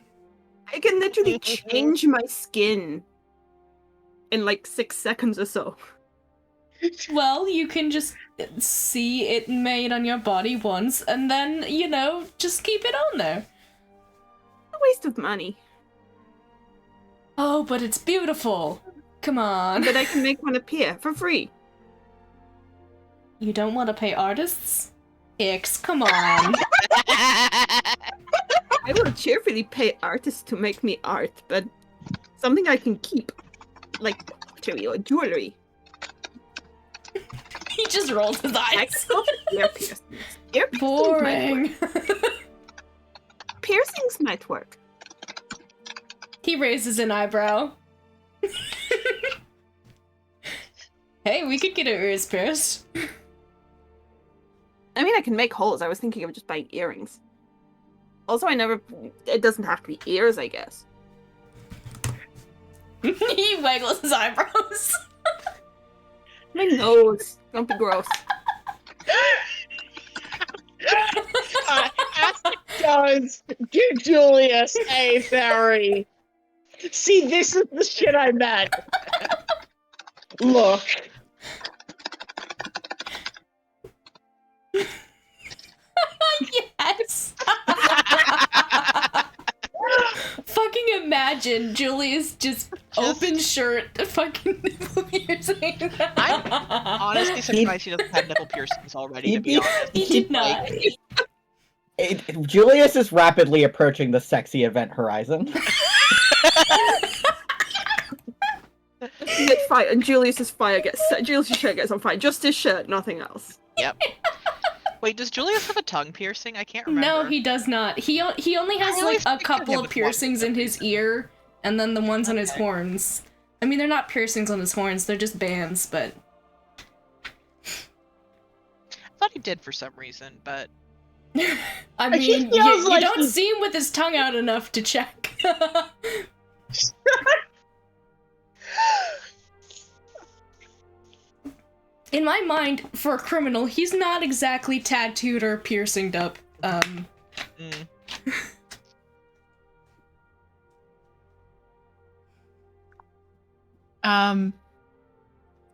I can literally change my skin in like 6 seconds or so. Well, you can just see it made on your body once, and then, just keep it on there. A waste of money. Oh, but it's beautiful. Come on. But I can make one appear for free. You don't want to pay artists? Ix, come on. I will cheerfully pay artists to make me art, but something I can keep, like pottery or jewelry. He just rolls his eyes. Ear piercings. Ear piercings Boring. might work. Piercings might work. He raises an eyebrow. Hey, we could get our ears pierced. I mean, I can make holes. I was thinking of just buying earrings. Also, it doesn't have to be ears, I guess. He waggles his eyebrows. My nose. Don't be gross. Acid does give Julius a very. See, this is the shit I meant. Look. Yes. Fucking imagine Julius just open shirt, fucking nipple piercing. I'm honestly surprised he doesn't have nipple piercings already, to be honest. He did not. Julius is rapidly approaching the sexy event horizon. Get fire, and Julius's shirt gets on fire. Just his shirt, nothing else. Yep. Wait, does Julius have a tongue piercing? I can't remember. No, he does not. He only has I like always a pictured couple him of with piercings one. in his ear, and then the ones on his horns. I mean, they're not piercings on his horns; they're just bands. But I thought he did for some reason, but I He mean, feels you like don't he's- see him with his tongue out enough to check. In my mind, for a criminal, he's not exactly tattooed or piercinged up. mm.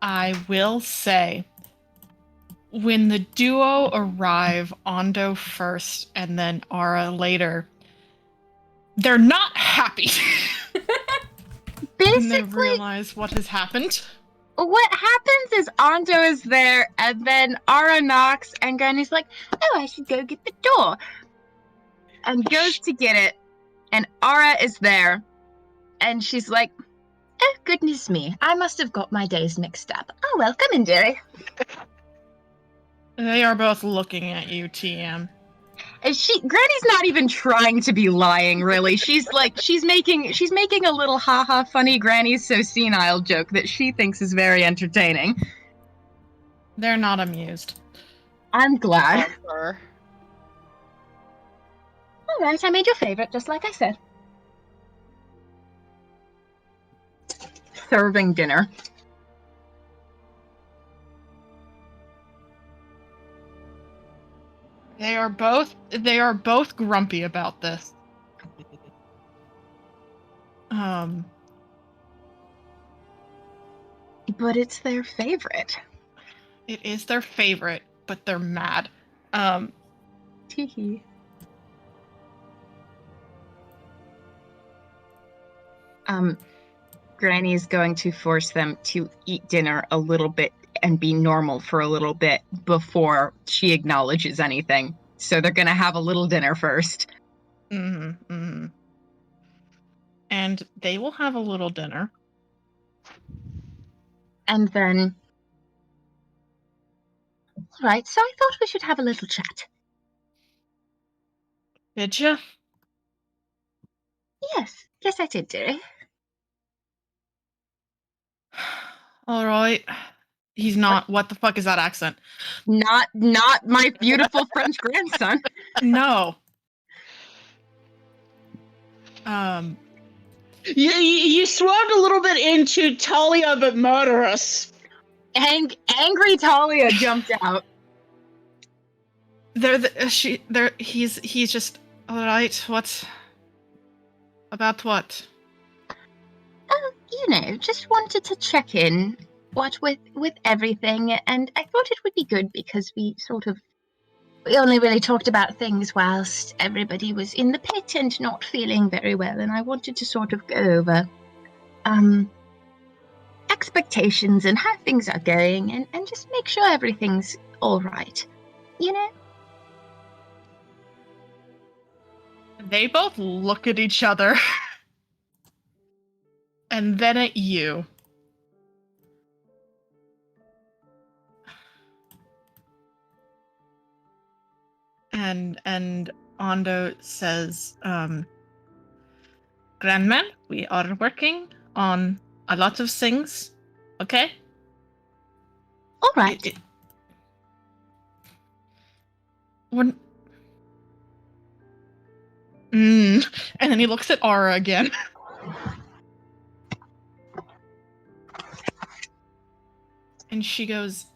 I will say, when the duo arrive, Ondo first and then Ara later, they're not happy when they Basically, realize what has happened. what happens is Anto is there, and then Ara knocks, and Granny's like, "Oh, I should go get the door," and goes to get it, and Ara is there, and she's like, "Oh goodness me, I must have got my days mixed up. Oh well, come in, dearie." They are both looking at you, TM. And Granny's not even trying to be lying, really. She's making a little haha funny Granny's so senile joke that she thinks is very entertaining. They're not amused. I'm glad. Bummer. Alright, I made your favorite, just like I said. Serving dinner. They are both grumpy about this. But it's their favorite. It is their favorite, but they're mad. Teehee. Granny is going to force them to eat dinner a little bit and be normal for a little bit before she acknowledges anything. So they're gonna have a little dinner first. And they will have a little dinner. And then... Right, so I thought we should have a little chat. Did you? Yes, I did, dearie. All right. He's not. What the fuck is that accent? Not my beautiful French grandson. No. You swerved a little bit into Talia but murderous. Angry Talia jumped out. He's just all right. What? About what? Just wanted to check in, what with everything, and I thought it would be good because we only really talked about things whilst everybody was in the pit and not feeling very well, and I wanted to sort of go over expectations and how things are going and just make sure everything's all right, They both look at each other and then at you. And Ondo says, Grandman, we are working on a lot of things, okay? All right. And then he looks at Ara again. And she goes,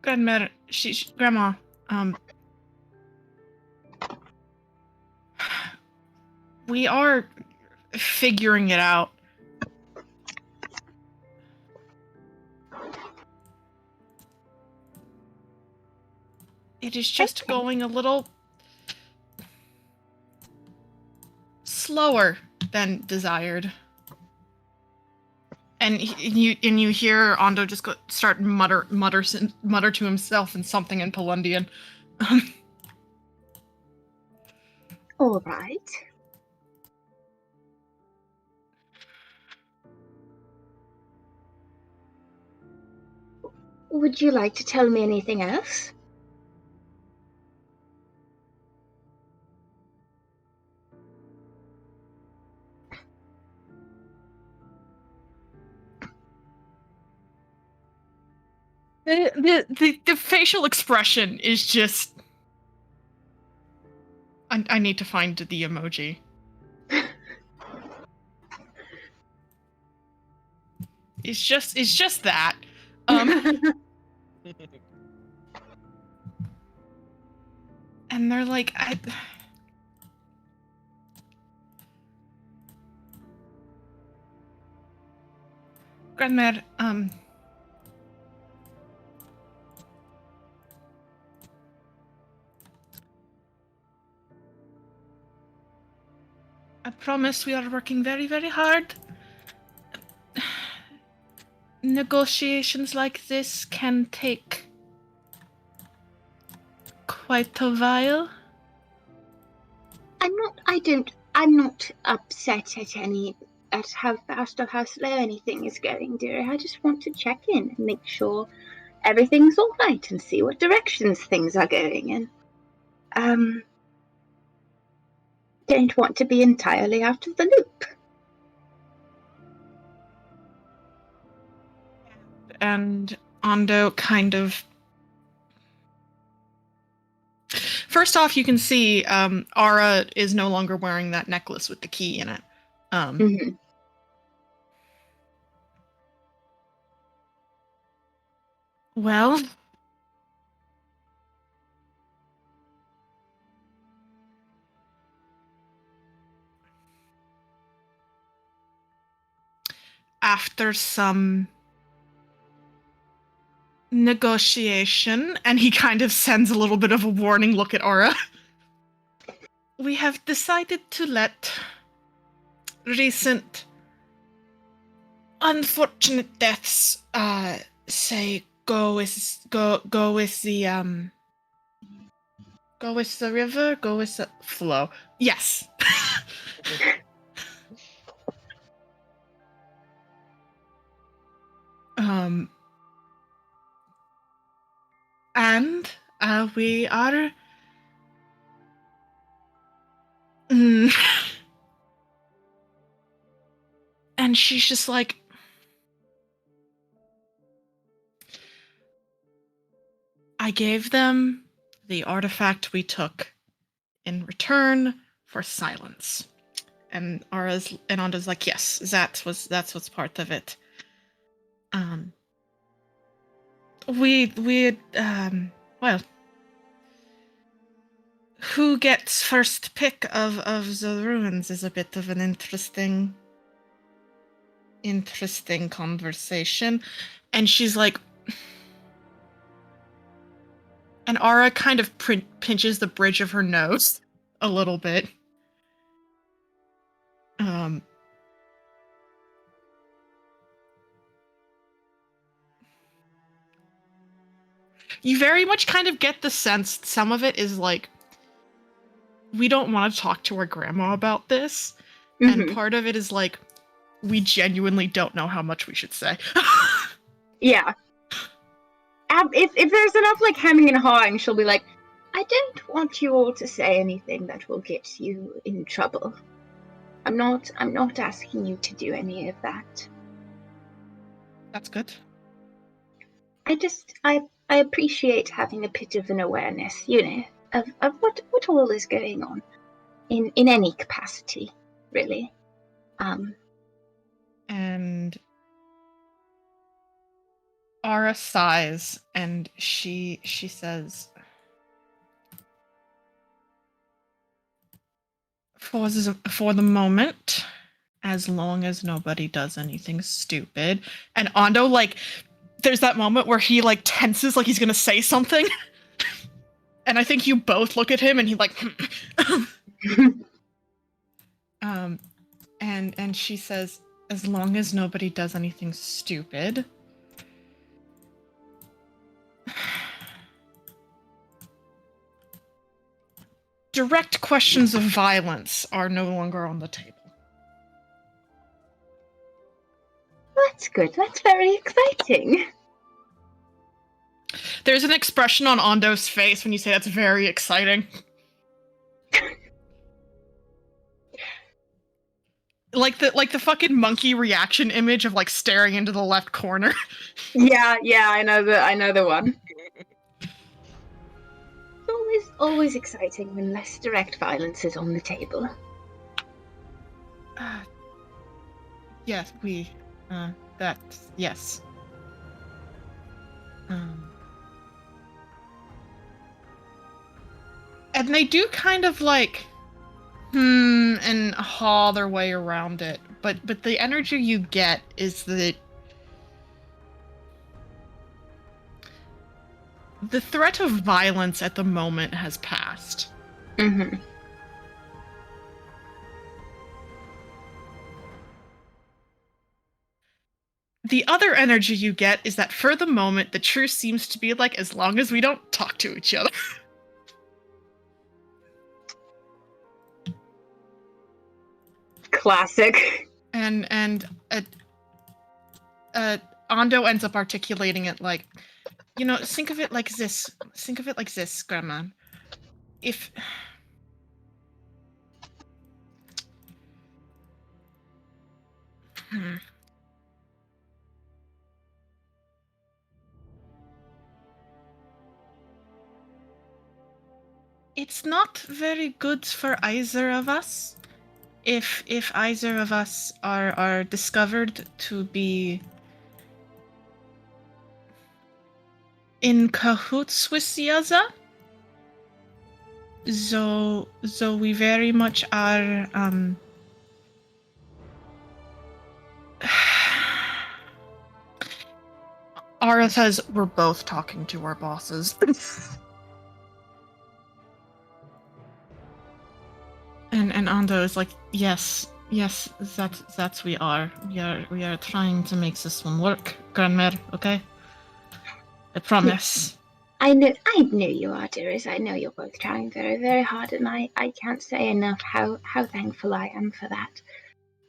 Grandma, we are figuring it out. It is just going a little slower than desired. And you hear Ondo just start mutter to himself and something in Polundian. All right. Would you like to tell me anything else? The facial expression is just... I need to find the emoji. It's just that. And they're like, Grandmère, I promise we are working very, very hard. Negotiations like this can take quite a while. I'm not upset at how fast or how slow anything is going, dear. I just want to check in and make sure everything's all right and see what directions things are going in. Don't want to be entirely out of the loop. And Ondo kind of... First off, you can see Ara is no longer wearing that necklace with the key in it. Mm-hmm. Well... After some negotiation, and he kind of sends a little bit of a warning look at Aura, we have decided to let recent unfortunate deaths say go with the river, go with the flow. Yes. And we are... and she's just like... I gave them the artifact we took in return for silence. And Ananda's like, yes, that's what's part of it. Well, who gets first pick of the ruins is a bit of an interesting conversation. And she's like... And Ara kind of pinches the bridge of her nose a little bit. You very much kind of get the sense some of it is like, we don't want to talk to our grandma about this. Mm-hmm. And part of it is like, we genuinely don't know how much we should say. Yeah. If there's enough like hemming and hawing, she'll be like, I don't want you all to say anything that will get you in trouble. I'm not asking you to do any of that. That's good. I appreciate having a bit of an awareness, of what all is going on in any capacity, really. And Ara sighs and she says, for the moment, as long as nobody does anything stupid. And Ondo, like, there's that moment where he like tenses like he's gonna say something. And I think you both look at him and he like And she says, as long as nobody does anything stupid. Direct questions of violence are no longer on the table. That's good. That's very exciting. There's an expression on Ondo's face when you say that's very exciting. like the fucking monkey reaction image of like staring into the left corner. Yeah, I know the one. It's always exciting when less direct violence is on the table. Yes, yes. And they do kind of like and haw their way around it, but the energy you get is that the threat of violence at the moment has passed. Mm-hmm. The other energy you get is that for the moment, the truce seems to be like, as long as we don't talk to each other. Classic. And Ando ends up articulating it like, think of it like this. Think of it like this, Grandma. If... It's not very good for either of us if either of us are discovered to be in cahoots with the other. So we very much are Ara says we're both talking to our bosses. and Ando is like, yes, that's we are. We are trying to make this one work, Grandmere, okay? I promise. I knew you are, dearest. I know you're both trying very, very hard, and I can't say enough how thankful I am for that.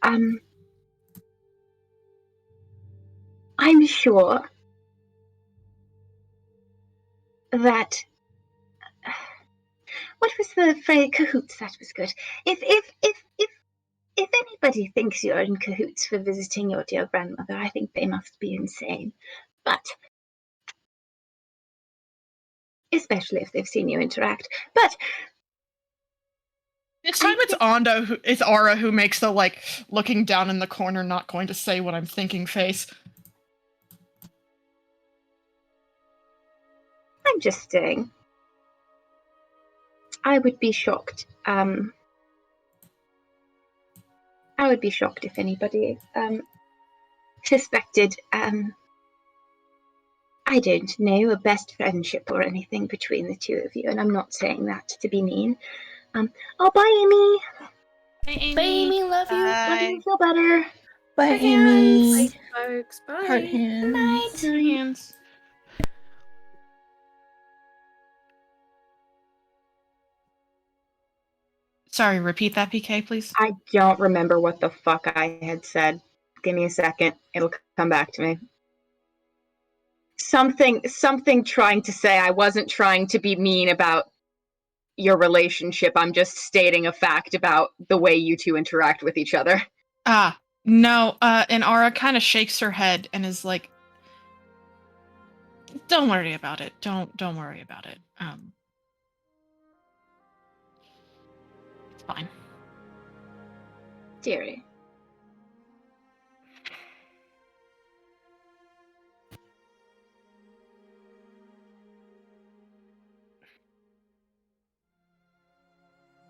I'm sure that what was the phrase? Cahoots. That was good. If anybody thinks you're in cahoots for visiting your dear grandmother, I think they must be insane. But especially if they've seen you interact. But this time it's Ara who makes the like looking down in the corner, not going to say what I'm thinking face. I'm just saying. I would be shocked. I would be shocked if anybody suspected I don't know, a best friendship or anything between the two of you, and I'm not saying that to be mean. Oh, bye, Amy. Bye, Amy. Bye, Amy. Love you. Love you. Feel better. Bye, Heart Amy. hands. Bye, folks. Bye. Heart hands. Night. Hands. Sorry, repeat that, PK, please. I don't remember what the fuck I had said. Give me a second. It'll come back to me. Something trying to say I wasn't trying to be mean about your relationship. I'm just stating a fact about the way you two interact with each other. No, and Ara kind of shakes her head and is like, don't worry about it. Don't worry about it. It's fine. Dearie.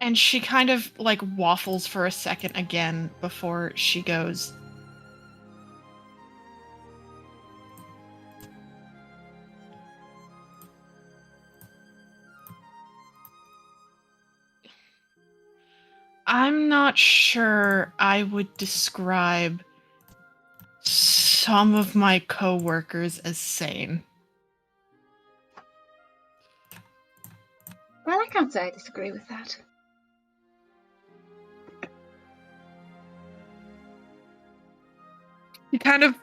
And she kind of like waffles for a second again before she goes, I'm not sure I would describe some of my coworkers as sane. Well, I can't say I disagree with that. He kind of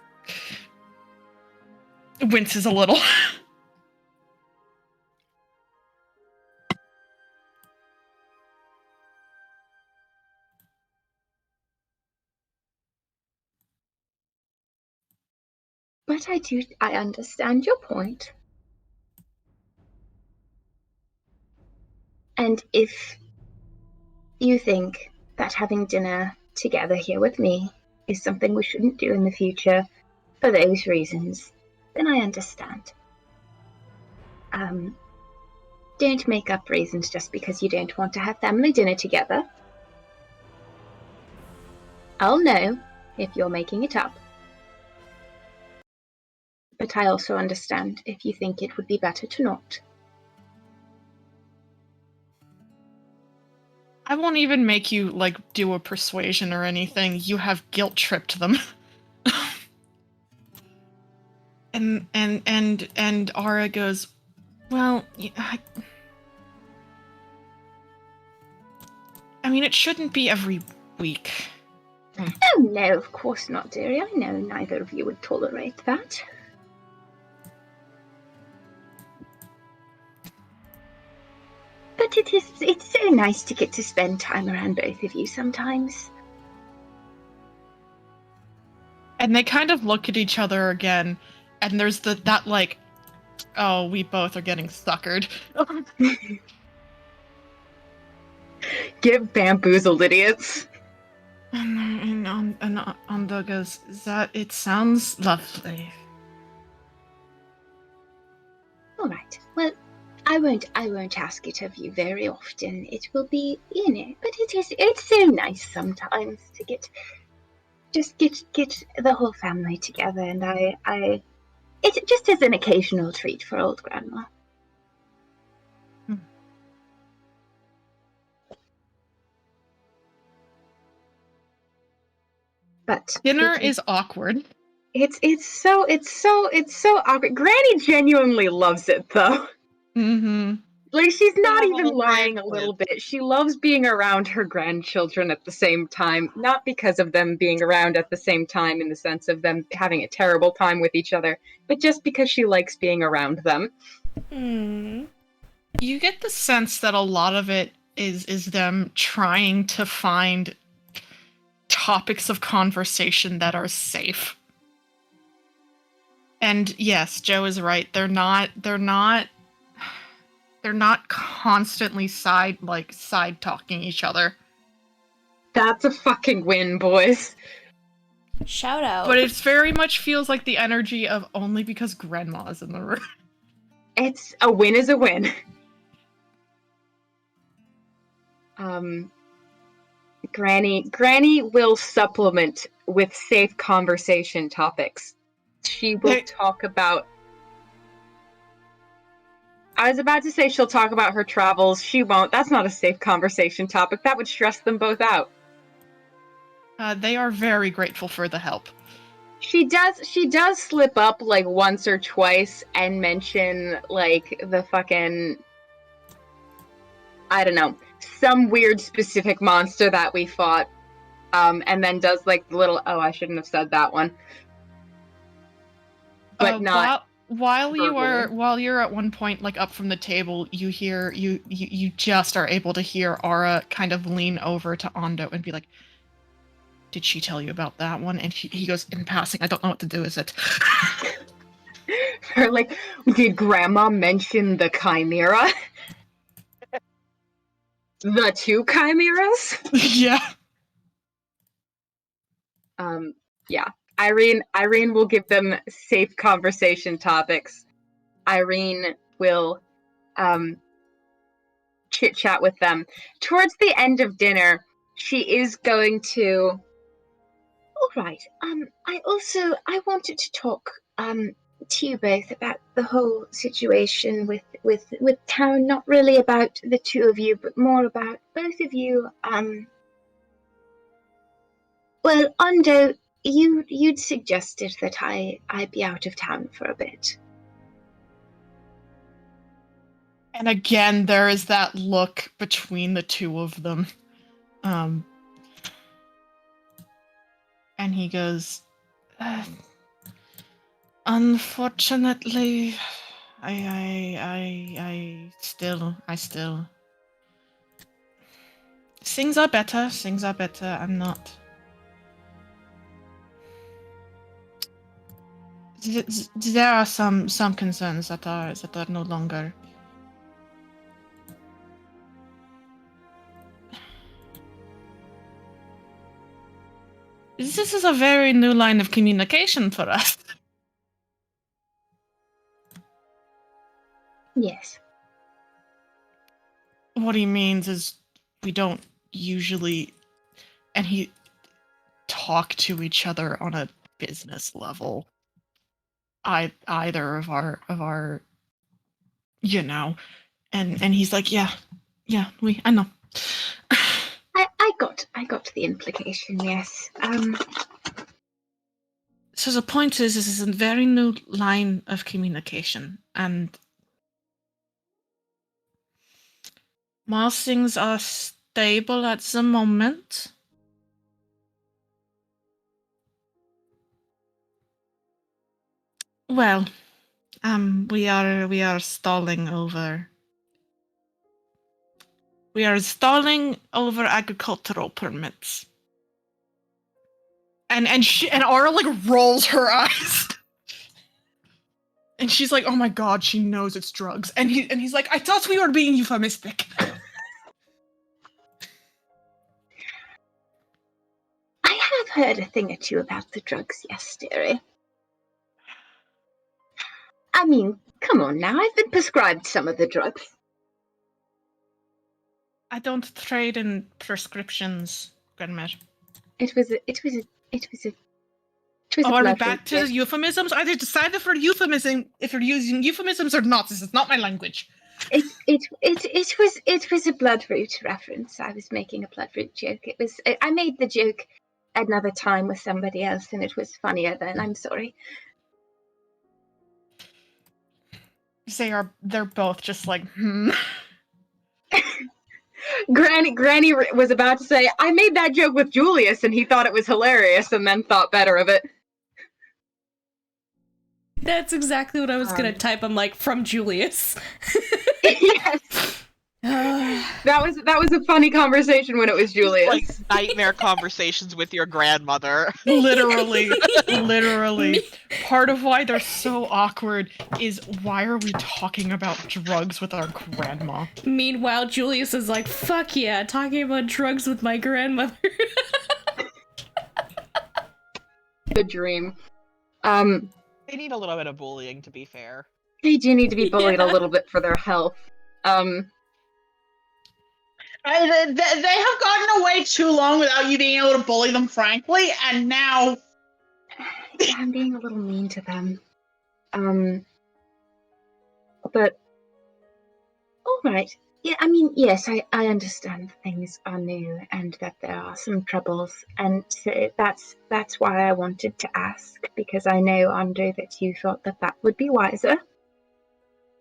winces a little. But I understand your point. And if you think that having dinner together here with me is something we shouldn't do in the future for those reasons, then I understand. Don't make up reasons just because you don't want to have family dinner together. I'll know if you're making it up. But I also understand if you think it would be better to not. I won't even make you, do a persuasion or anything. You have guilt-tripped them. And Ara goes, well, I mean, it shouldn't be every week. Oh no, of course not, dearie. I know neither of you would tolerate that. But it's so nice to get to spend time around both of you sometimes. And they kind of look at each other again, and there's that oh, we both are getting suckered. Get bamboozled, idiots. And Ando goes, it sounds lovely. All right. Well, I won't ask it of you very often. It will be, but it's so nice sometimes to get the whole family together, and it just is an occasional treat for old grandma. But Dinner is awkward. It's so awkward. Granny genuinely loves it though. Mm-hmm. Like, she's not Oh, even lying a grandkids. little bit. She loves being around her grandchildren at the same time, not because of them being around at the same time in the sense of them having a terrible time with each other, but just because she likes being around them. You get the sense that a lot of it is them trying to find topics of conversation that are safe. And yes, Joe is right. They're not constantly side talking each other. That's a fucking win, boys. Shout out. But it very much feels like the energy of only because grandma's in the room. It's a win is a win. Granny will supplement with safe conversation topics. She will talk about... I was about to say she'll talk about her travels. She won't. That's not a safe conversation topic. That would stress them both out. They are very grateful for the help. She does slip up once or twice and mention the fucking, I don't know, some weird specific monster that we fought. And then does the little, oh, I shouldn't have said that one. But not while you're at one point up from the table, you hear you just are able to hear Ara kind of lean over to Ando and be like, did she tell you about that one? And he goes, in passing, I don't know what to do with it. Or did Grandma mention the chimera? The two chimeras? Yeah. Yeah. Irene will give them safe conversation topics. Irene will chit chat with them. Towards the end of dinner, she is going to... All right. I wanted to talk to you both about the whole situation with town. Not really about the two of you, but more about both of you Well, Ondo, you'd suggested that I be out of town for a bit. And again, there is that look between the two of them. And he goes, unfortunately, I still. Things are better. I'm not. There are some concerns that are no longer. This is a very new line of communication for us. Yes. What he means is we don't usually, and he talk to each other on a business level. Either of our, and he's like, yeah, I know. I got the implication, yes. So the point is, this is a very new line of communication, and while things are stable at the moment, well, we are stalling over. We are stalling over agricultural permits. And Aura like rolls her eyes. And she's like, "Oh my god, she knows it's drugs." And he's like, "I thought we were being euphemistic." I have heard a thing or two about the drugs, yes, dearie. I mean, come on now, I've been prescribed some of the drugs. I don't trade in prescriptions, Grandmère. It was a Are we blood back to the euphemisms? Either decide if we're euphemism, if you're using euphemisms or not. This is not my language. It was a bloodroot reference. I was making a bloodroot joke. I made the joke another time with somebody else, and it was funnier then. I'm sorry. They're both just like, Granny was about to say, I made that joke with Julius, and he thought it was hilarious, and then thought better of it. That's exactly what I was gonna type. I'm like, from Julius. Yes. That was a funny conversation when it was Julius. Like nightmare conversations with your grandmother. literally. Part of why they're so awkward is, why are we talking about drugs with our grandma? Meanwhile, Julius is like, fuck yeah, talking about drugs with my grandmother. The dream. They need a little bit of bullying, to be fair. They do need to be bullied a little bit for their health. They have gotten away too long without you being able to bully them, frankly, and now... Yeah, I'm being a little mean to them. But... Alright. Yeah, I mean, yes, I understand things are new and that there are some troubles, and so that's why I wanted to ask, because I know, Ando, that you thought that would be wiser,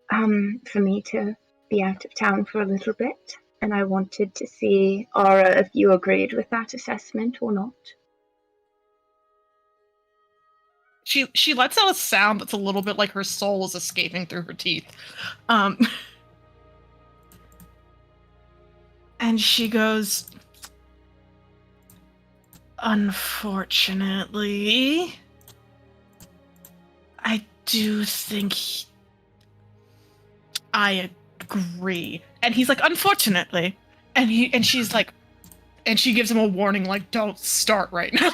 for me to be out of town for a little bit. And I wanted to see, Aura, if you agreed with that assessment or not. She lets out a sound that's a little bit like her soul is escaping through her teeth. And she goes, unfortunately, I do think I agree. And he's like, unfortunately. And she's like, and she gives him a warning, like, don't start right now.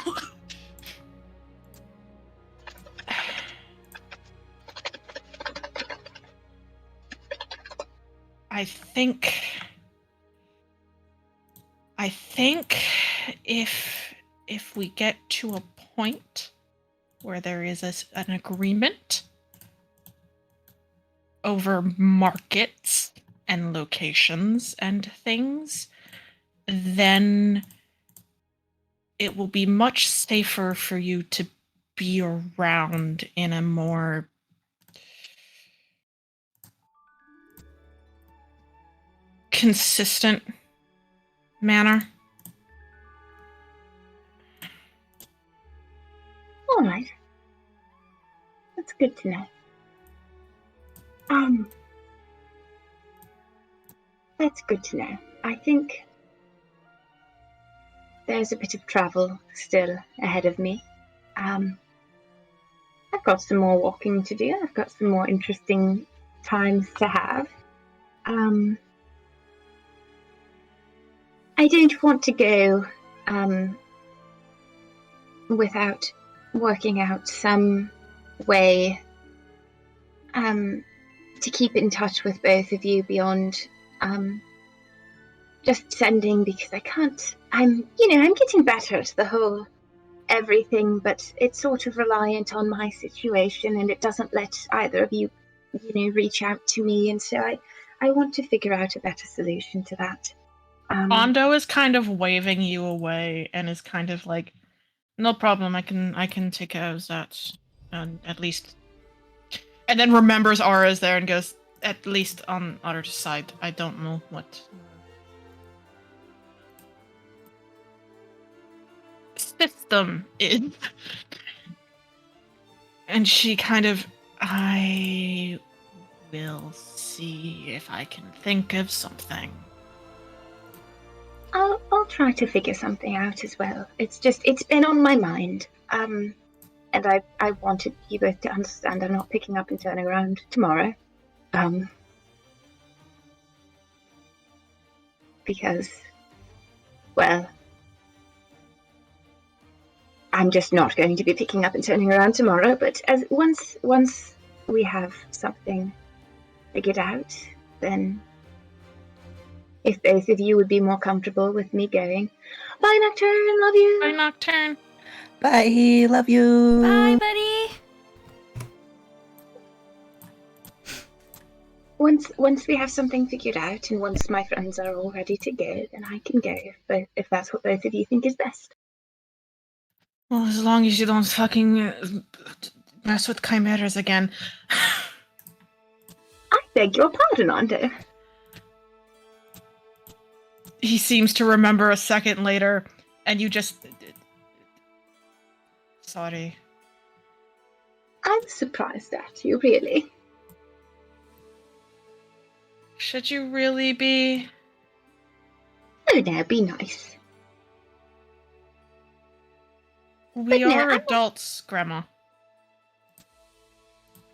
I think if we get to a point where there is an agreement over markets and locations and things, then it will be much safer for you to be around in a more consistent manner. All right. That's good to know. That's good to know. I think there's a bit of travel still ahead of me. I've got some more walking to do. I've got some more interesting times to have. I don't want to go without working out some way to keep in touch with both of you beyond just sending, because I can't. I'm getting better at the whole everything, but it's sort of reliant on my situation, and it doesn't let either of you, reach out to me, and so I want to figure out a better solution to that. Ondo is kind of waving you away and is kind of like, no problem, I can take care of that. At least. And then remembers Aura's there and goes, at least on other side. I don't know what system is. And she kind of, I will see if I can think of something. I'll try to figure something out as well. It's been on my mind. And I wanted you both to understand I'm not picking up and turning around tomorrow. Because, well, I'm just not going to be picking up and turning around tomorrow, but once we have something figured out, then if both of you would be more comfortable with me going. Bye, Nocturne, love you. Bye, Nocturne. Bye, love you. Bye, buddy. Once we have something figured out, and once my friends are all ready to go, then I can go, if that's what both of you think is best. Well, as long as you don't fucking mess with chimeras again. I beg your pardon, Ondo. He seems to remember a second later, and you just... Sorry. I'm surprised at you, really. Should you really be? Oh no, be nice. We are adults, Grandma.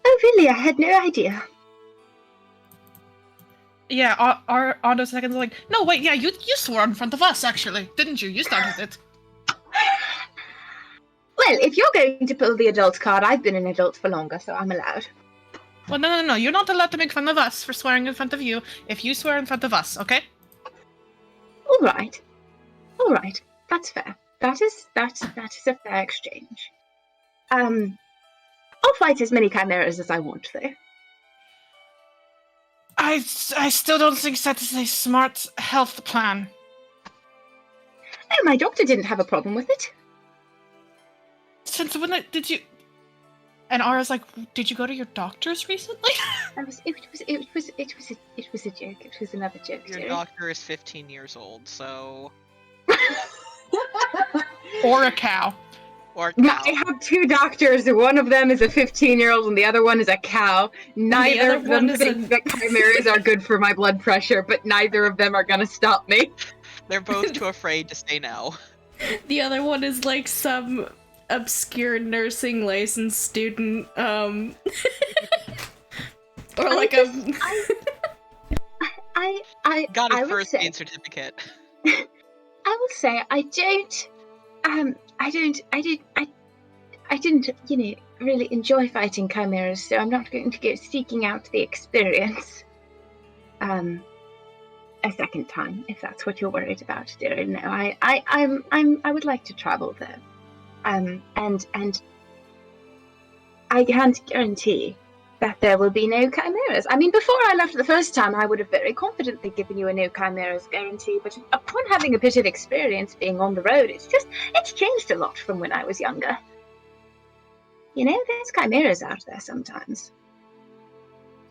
Oh really? I had no idea. Yeah, our Ondo seconds like, no wait, yeah, you swore in front of us actually, didn't you? You started it. Well, if you're going to pull the adult card, I've been an adult for longer, so I'm allowed. Well, no, you're not allowed to make fun of us for swearing in front of you if you swear in front of us, okay? All right, that's fair. That is a fair exchange. I'll fight as many chimeras as I want, though. I still don't think that is a smart health plan. No, my doctor didn't have a problem with it. Since when did you? And Ara's like, did you go to your doctors recently? It was a joke. It was another joke. Your doctor is 15 years old, so. Or a cow. Or a cow. I have two doctors. One of them is a 15-year-old, and the other one is a cow. Neither of them think that chimeras are good for my blood pressure, but neither of them are gonna stop me. They're both too afraid to say no. The other one is like some obscure nursing license student, or like I got a will first say- aid certificate. I will say I didn't, really enjoy fighting chimeras, so I'm not going to go seeking out the experience a second time, if that's what you're worried about, dear. No, I would like to travel though. And I can't guarantee that there will be no chimeras. I mean, before I left the first time, I would have very confidently given you a no chimeras guarantee, but upon having a bit of experience being on the road, it's changed a lot from when I was younger. You know, there's chimeras out there sometimes.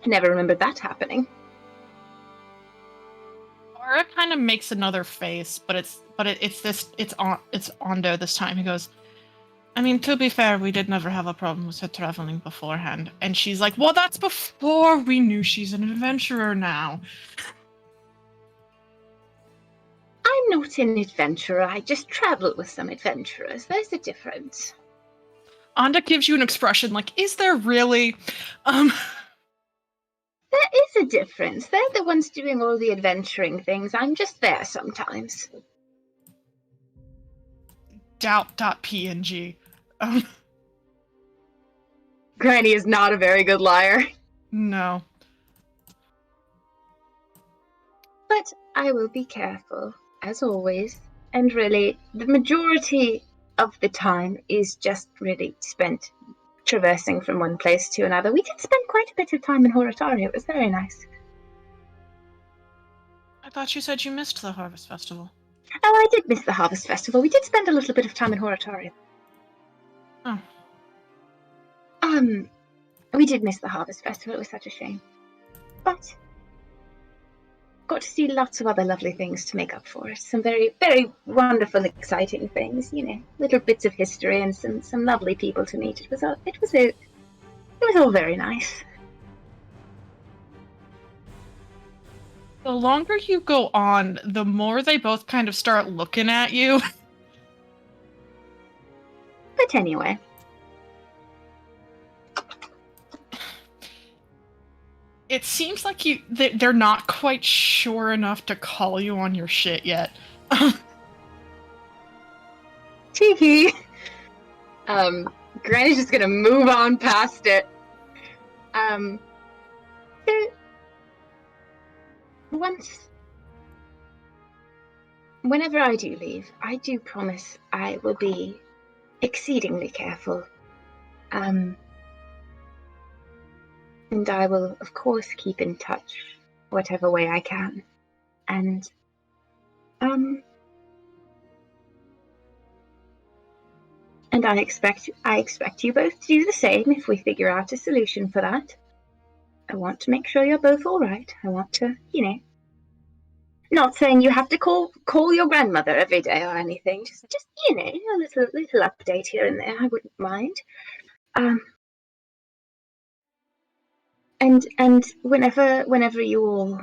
I never remembered that happening. Aura kind of makes another face, but it's Ondo this time. He goes, I mean, to be fair, we did never have a problem with her traveling beforehand. And she's like, well, that's before we knew she's an adventurer now. I'm not an adventurer, I just travel with some adventurers. There's a difference. Onda gives you an expression like, is there really? There is a difference. They're the ones doing all the adventuring things. I'm just there sometimes. Doubt.png. Granny is not a very good liar. No. But I will be careful, as always. And really, the majority of the time is just really spent traversing from one place to another. We did spend quite a bit of time in Horitari. It was very nice. I thought you said you missed the Harvest Festival. Oh, I did miss the Harvest Festival. We did spend a little bit of time in Horitari. Oh. We did miss the Harvest Festival. It was such a shame. But got to see lots of other lovely things to make up for it. Some very, very wonderful, exciting things. You know, little bits of history and some lovely people to meet. It was all very nice. The longer you go on, the more they both kind of start looking at you. But anyway. It seems like they're not quite sure enough to call you on your shit yet. Tee-hee. Granny's just gonna move on past it. Whenever I do leave, I do promise I will be exceedingly careful. And I will, of course, keep in touch whatever way I can. And, and I expect you both to do the same if we figure out a solution for that. I want to make sure you're both all right. I want to, you know, not saying you have to call your grandmother every day or anything. Just you know, a little update here and there. I wouldn't mind. And whenever you all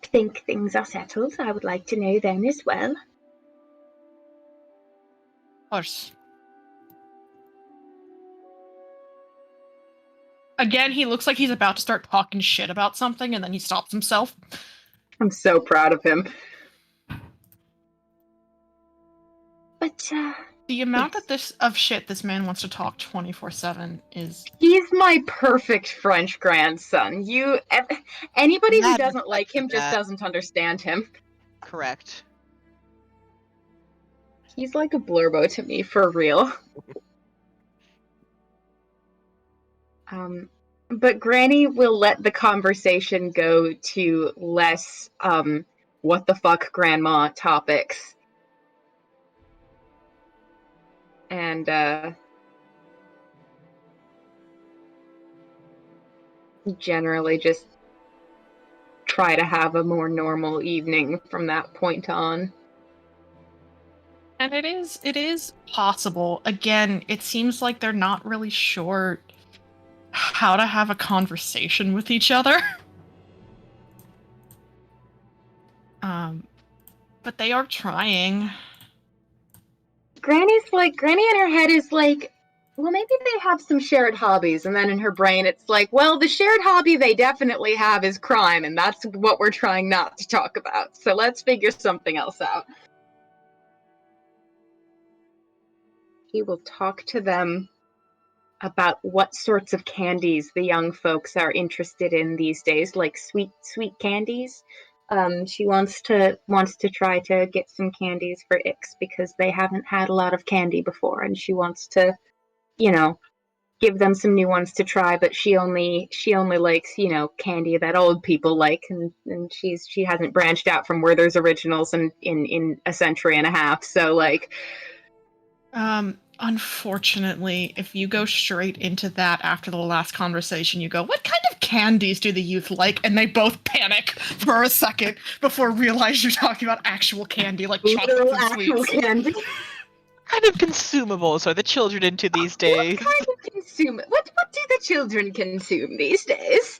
think things are settled, I would like to know then as well. Of course. Again, he looks like he's about to start talking shit about something, and then he stops himself. I'm so proud of him. But the amount of shit this man wants to talk 24/7 is. He's my perfect French grandson. Anybody who doesn't like him just doesn't understand him. Correct. He's like a blurbo to me, for real. But Granny will let the conversation go to less, what the fuck grandma topics. And, generally just try to have a more normal evening from that point on. And it is possible. Again, it seems like they're not really sure how to have a conversation with each other. But they are trying. Granny in her head is like, well, maybe they have some shared hobbies. And then in her brain, it's like, well, the shared hobby they definitely have is crime. And that's what we're trying not to talk about. So let's figure something else out. He will talk to them about what sorts of candies the young folks are interested in these days, like sweet candies. She wants to try to get some candies for Ix because they haven't had a lot of candy before, and she wants to give them some new ones to try, but she only likes, candy that old people like, and she hasn't branched out from Werther's Originals in a century and a half. So like, unfortunately, if you go straight into that after the last conversation, you go, "What kind of candies do the youth like?" And they both panic for a second before realize you're talking about actual candy, like chocolates literal and actual sweets. candy. What kind of consumables are the children into these days? What kind of what do the children consume these days?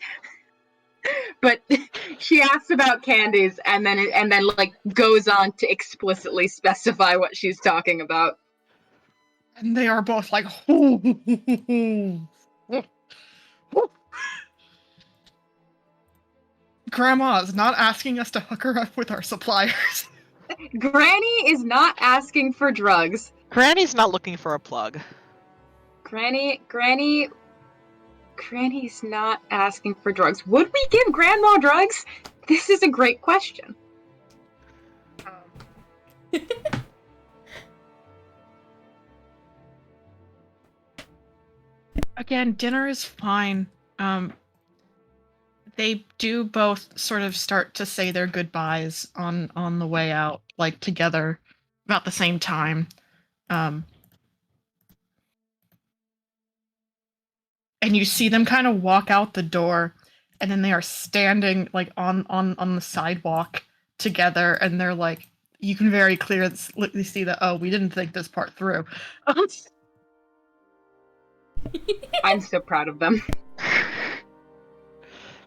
But she asks about candies and then like goes on to explicitly specify what she's talking about. And they are both like, Grandma is not asking us to hook her up with our suppliers. Granny is not asking for drugs. Granny's not looking for a plug. Granny's not asking for drugs. Would we give Grandma drugs? This is a great question. Again, dinner is fine. They do both sort of start to say their goodbyes on the way out, like together, about the same time. And you see them kind of walk out the door, and then they are standing like on the sidewalk together, and they're like, you can very clearly see that, oh, we didn't think this part through. I'm so proud of them.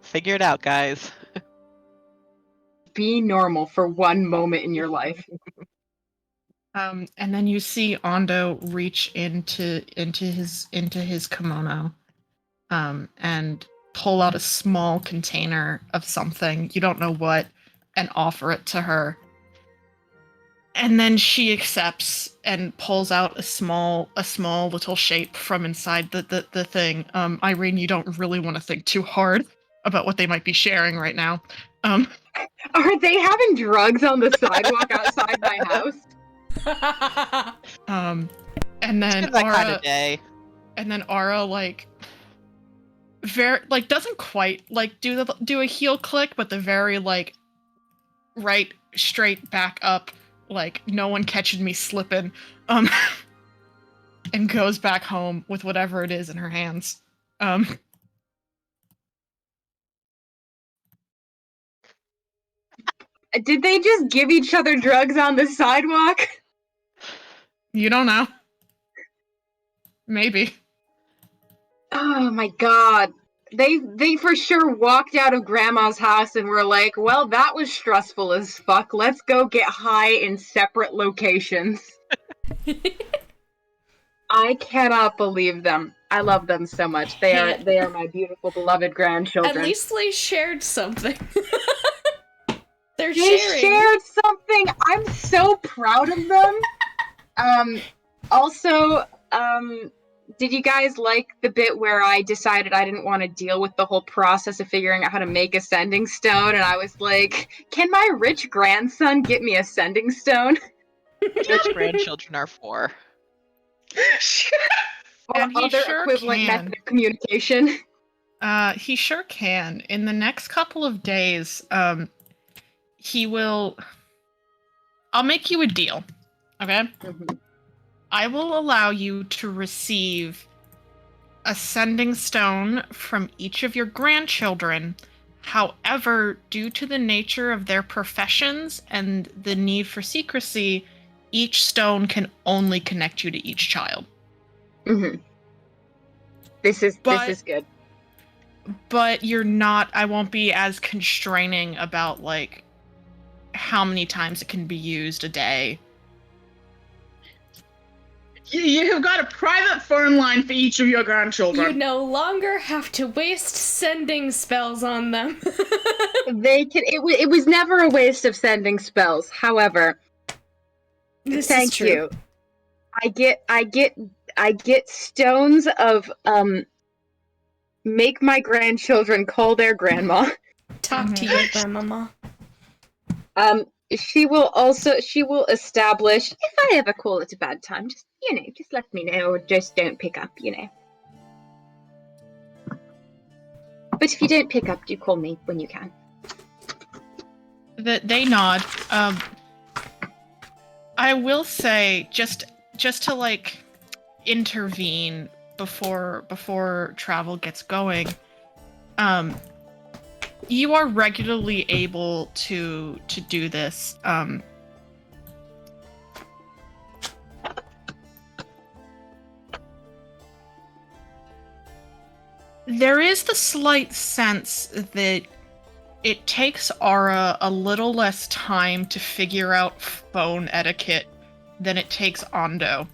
Figure it out, guys. Be normal for one moment in your life. And then you see Ando reach into his kimono, and pull out a small container of something, you don't know what, and offer it to her. And then she accepts and pulls out a small little shape from inside the thing. Irene, you don't really want to think too hard about what they might be sharing right now. Are they having drugs on the sidewalk outside my house? And then That Ara, kind of day. and then Ara like doesn't quite like do a heel click, but the very like right straight back up, like no one catching me slipping, and goes back home with whatever it is in her hands. Did they just give each other drugs on the sidewalk? You don't know. Maybe. Oh my god. They for sure walked out of Grandma's house and were like, well, that was stressful as fuck. Let's go get high in separate locations. I cannot believe them. I love them so much. They are my beautiful, beloved grandchildren. At least they shared something. They shared something. I'm so proud of them. Also, did you guys like the bit where I decided I didn't want to deal with the whole process of figuring out how to make a sending stone, and I was like, can my rich grandson get me a sending stone? Rich grandchildren are for. Or And he other sure equivalent can. method of communication. He sure can. In the next couple of days, he will. I'll make you a deal, okay? Mm-hmm. I will allow you to receive a sending stone from each of your grandchildren. However, due to the nature of their professions and the need for secrecy, each stone can only connect you to each child. Mm-hmm. This is good. But you're not. I won't be as constraining about like how many times it can be used a day. You have got a private phone line for each of your grandchildren. You no longer have to waste sending spells on them. They can. It was never a waste of sending spells. However, thank you. I get stones of make my grandchildren call their grandma. Talk to your grandmama. She will establish, if I ever call it a bad time, just just let me know, or just don't pick up, But if you don't pick up, do call me when you can. They nod. I will say, just to like intervene before travel gets going, you are regularly able to do this. There is the slight sense that it takes Aura a little less time to figure out phone etiquette than it takes Ondo.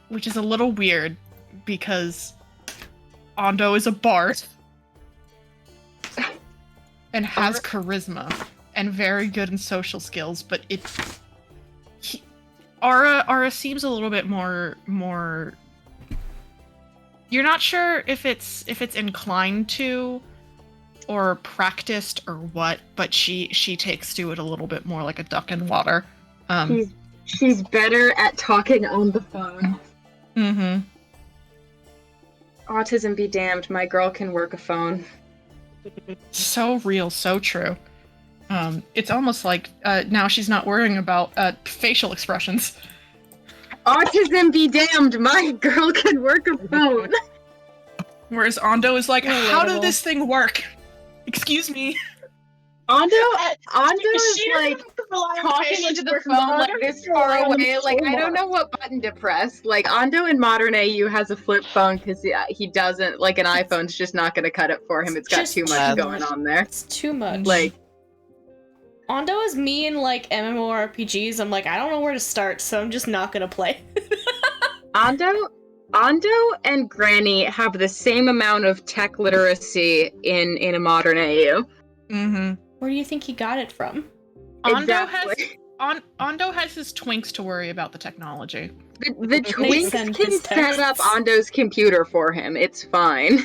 Which is a little weird, because Ondo is a bard and has charisma and very good in social skills, but Aura seems a little bit more. You're not sure if it's inclined to or practiced or what, but she takes to it a little bit more like a duck in water. She's better at talking on the phone. Mm-hmm. Autism be damned, my girl can work a phone. So real, so true. It's almost like now she's not worrying about facial expressions. Autism be damned, my girl can work a phone. Whereas Ondo is like, Relatable. how did this thing work? Excuse me. Ondo is like talking into the phone like this far away. Like, I don't know what button to press. Like, Ondo in modern AU has a flip phone because he doesn't, like, an iPhone's just not going to cut it for him. It's got Just too much going on there. It's too much. Like, Ondo is me in like MMORPGs. I'm like, I don't know where to start, so I'm just not gonna play. Ondo and Granny have the same amount of tech literacy in a modern AU. Mm-hmm. Where do you think he got it from? Ondo has his twinks to worry about the technology. The twinks send can his set up texts. Ondo's computer for him. It's fine.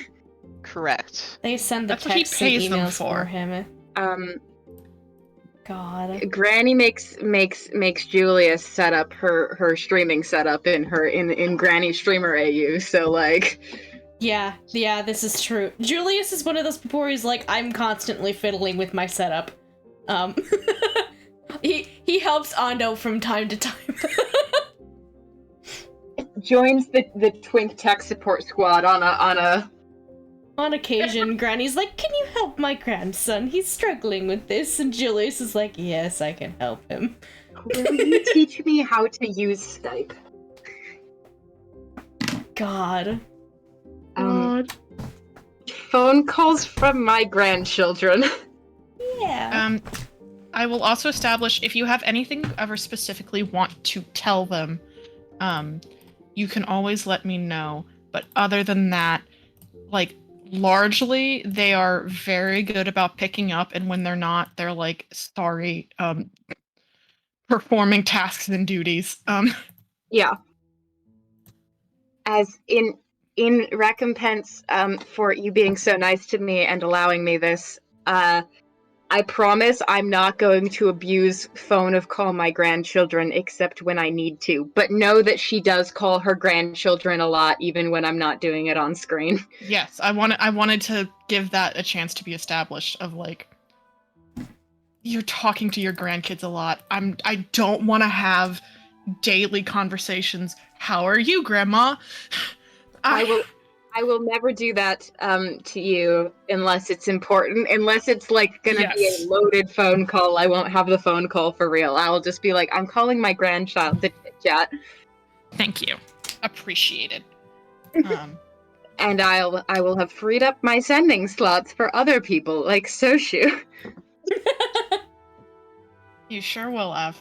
Correct. They send the That's what he texts and pays them emails for. for him. God. Granny makes Julius set up her streaming setup in Granny Streamer AU. So like, Yeah, this is true. Julius is one of those people where he's like, I'm constantly fiddling with my setup. He helps Ondo from time to time. joins the Twink tech support squad on a. On occasion, Granny's like, can you help my grandson? He's struggling with this. And Julius is like, yes, I can help him. Will you teach me how to use Skype? God. Phone calls from my grandchildren. Yeah. I will also establish, if you have anything you ever specifically want to tell them, you can always let me know. But other than that, like, largely they are very good about picking up, and when they're not, they're like, sorry, performing tasks and duties. Yeah. As in recompense for you being so nice to me and allowing me this, I promise I'm not going to abuse phone of call my grandchildren except when I need to. But know that she does call her grandchildren a lot, even when I'm not doing it on screen. Yes, I wanted to give that a chance to be established, of like, you're talking to your grandkids a lot. I don't want to have daily conversations. How are you, Grandma? I will never do that to you unless it's important. Unless it's like gonna be a loaded phone call, I won't have the phone call for real. I will just be like, I'm calling my grandchild to chit chat. Thank you. Appreciated. And I will have freed up my sending slots for other people, like Soshu. You sure will have.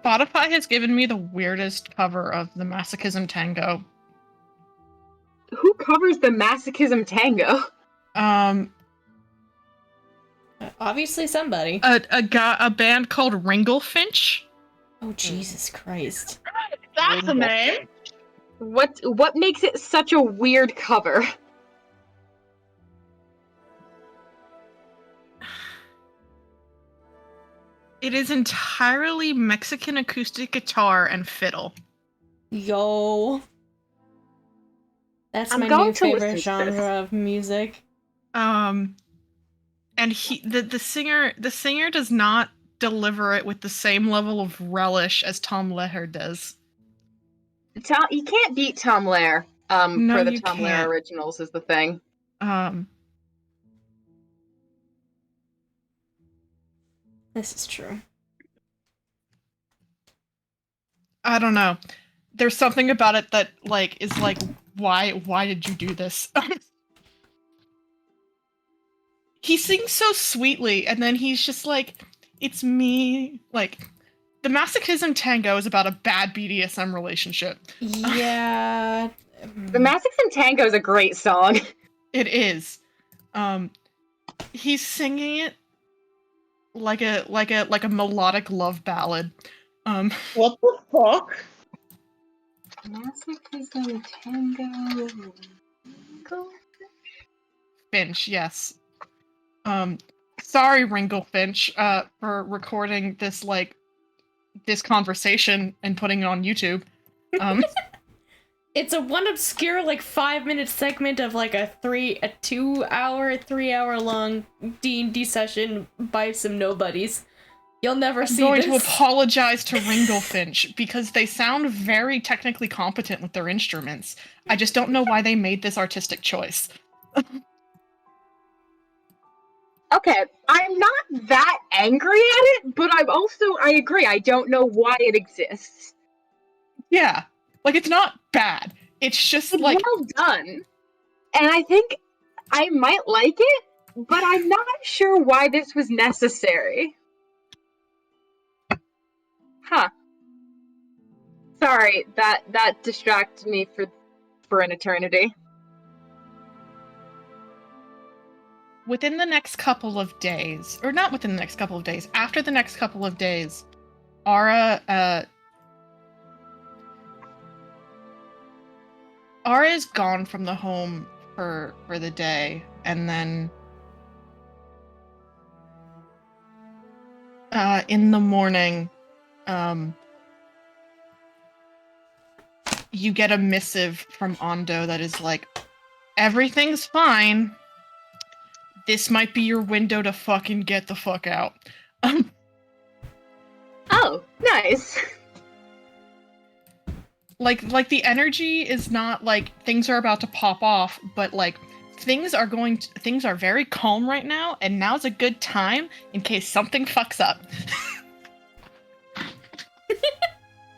Spotify has given me the weirdest cover of the Masochism Tango. Who covers the Masochism Tango? Obviously somebody. A band called Ringlefinch. Oh, Jesus Christ. That's a name. What makes it such a weird cover? It is entirely Mexican acoustic guitar and fiddle. Yo. That's I'm my going new to favorite listen to this. genre of music. And the singer does not deliver it with the same level of relish as Tom Lehrer does. You can't beat Tom Lehrer. No, For the you Tom Lehrer can't. originals is the thing. This is true. I don't know. There's something about it that is why did you do this? He sings so sweetly, and then he's just like, it's me. Like, the Masochism Tango is about a bad BDSM relationship. Yeah. The Masochism Tango is a great song. It is. He's singing it like a melodic love ballad. What the fuck? Masochism Tango. Finch, yes. Sorry, Ringle Finch, for recording this conversation and putting it on YouTube. It's a one obscure 5-minute segment of a 3 hour long D&D session by some nobodies. You'll never see I'm this. going to apologize to Ringle Finch because they sound very technically competent with their instruments. I just don't know why they made this artistic choice. Okay, I'm not that angry at it, but I agree, I don't know why it exists. Yeah. It's not bad. It's just It's well done. And I think I might like it, but I'm not sure why this was necessary. Huh. Sorry, that distracted me for an eternity. Within the next couple of days, or not within the next couple of days, after the next couple of days, Ara is gone from the home for the day, and then in the morning, you get a missive from Ondo that is like, everything's fine. This might be your window to fucking get the fuck out. Oh, nice. Like the energy is not things are about to pop off, but things are very calm right now, and now's a good time in case something fucks up.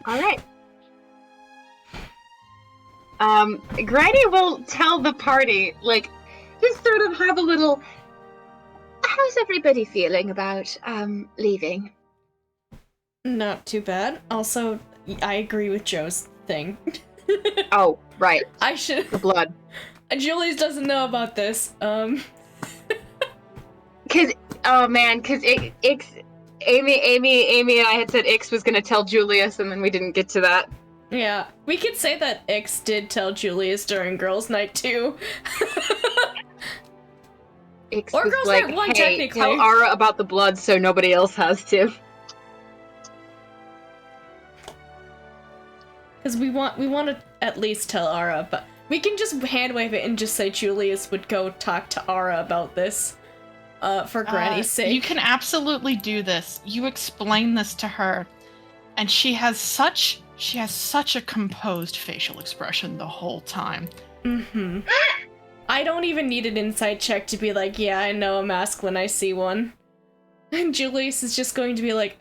Alright. Granny will tell the party, just sort of have a little, how's everybody feeling about, leaving? Not too bad. Also, I agree with Joe's thing. Oh, right. I should. The blood. Julius doesn't know about this. Cause Amy and I had said Ix was gonna tell Julius, and then we didn't get to that. Yeah, we could say that Ix did tell Julius during Girls' Night too. Ix or was Girls' like, Night 1, hey, technically. tell Ara about the blood so nobody else has to. Because we want to at least tell Ara, but we can just hand wave it and just say Julius would go talk to Ara about this. For Granny's sake. You can absolutely do this. You explain this to her, and she has such a composed facial expression the whole time. Mm-hmm. I don't even need an insight check to be like, yeah, I know a mask when I see one. And Julius is just going to be like,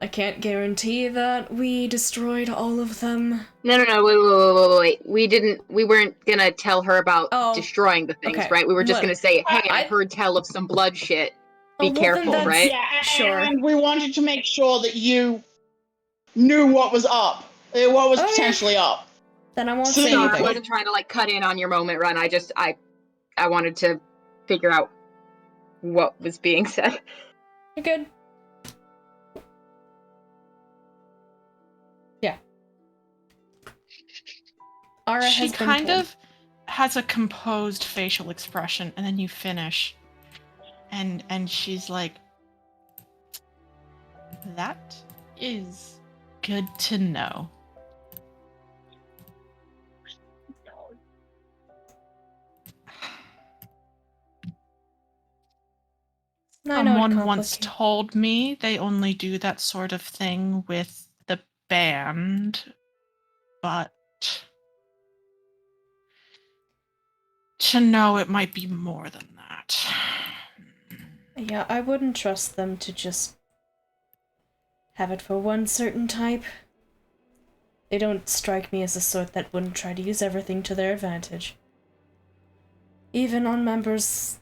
I can't guarantee that we destroyed all of them. No, wait. We weren't gonna tell her about destroying the things, okay. right? We were just gonna say, hey, I I heard tell of some blood shit. Be well, careful, then right? Yeah, Sure. and we wanted to make sure that you knew what was up. What was potentially up. Then I won't So say you I anything. wasn't trying to cut in on your moment, Run. I wanted to figure out what was being said. You're good. Yeah. Ara She has been kind told. of has a composed facial expression, and then you finish, and she's like, That is good to know. I know it's Someone once complicated. told me they only do that sort of thing with the band, but to know it might be more than that. Yeah, I wouldn't trust them to just have it for one certain type. They don't strike me as the sort that wouldn't try to use everything to their advantage. Even on members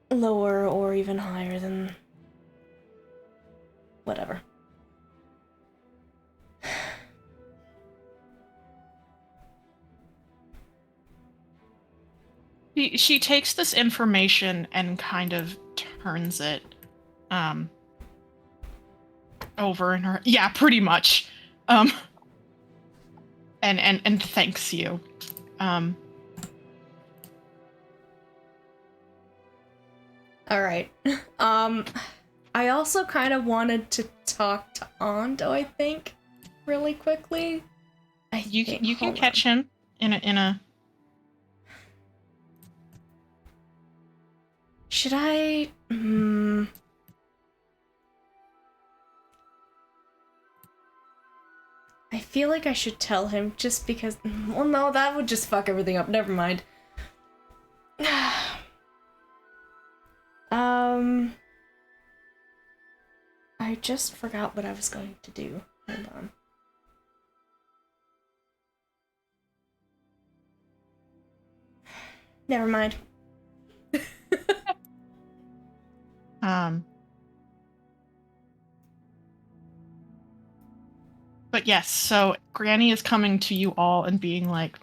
lower or even higher than... whatever. She takes this information and kind of turns it over in her, yeah, pretty much, and thanks you. All right. I also kind of wanted to talk to Ando, I think, really quickly. You can catch him in a. Should I? I feel like I should tell him just because. Well, no, that would just fuck everything up. Never mind. I just forgot what I was going to do. Hold on. Never mind. But yes, so Granny is coming to you all and being like,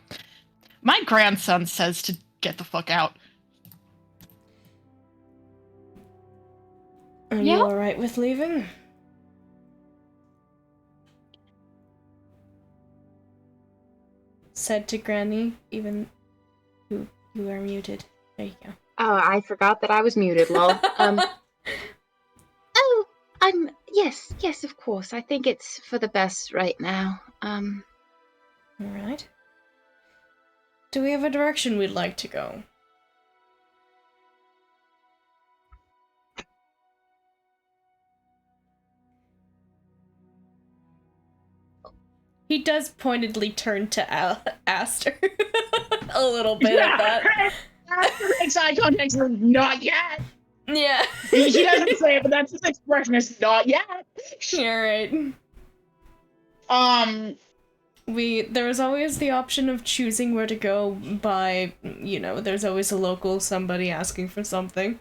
my grandson says to get the fuck out. Are you alright with leaving? Said to Granny, even you are muted. There you go. Oh, I forgot that I was muted, lol. Yes, of course. I think it's for the best right now. Alright. Do we have a direction we'd like to go? He does pointedly turn to Aster a little bit at that. Aster makes eye contact with not yet. Yeah. He doesn't say it, but that's his expression is not yet. You're right. There's always the option of choosing where to go by, there's always a local somebody asking for something.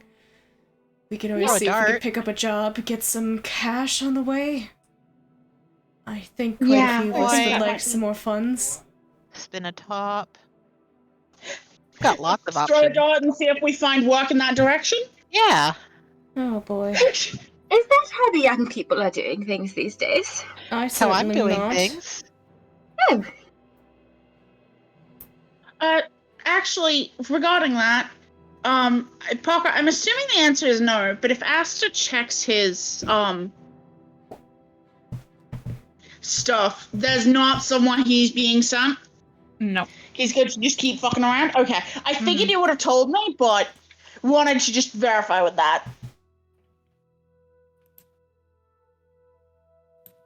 We could always see if we could pick up a job, get some cash on the way. I think quite a few of us would like some more funds. Spin a top. Got lots of Throw a options. dart and see if we find work in that direction? Yeah. Oh boy. Is that how the young people are doing things these days? That's how I'm doing things. Oh. Actually, regarding that, Parker, I'm assuming the answer is no, but if Aster checks his, stuff, there's not someone he's being sent? No. He's going to just keep fucking around? Okay. I figured he would have told me, but wanted to just verify with that.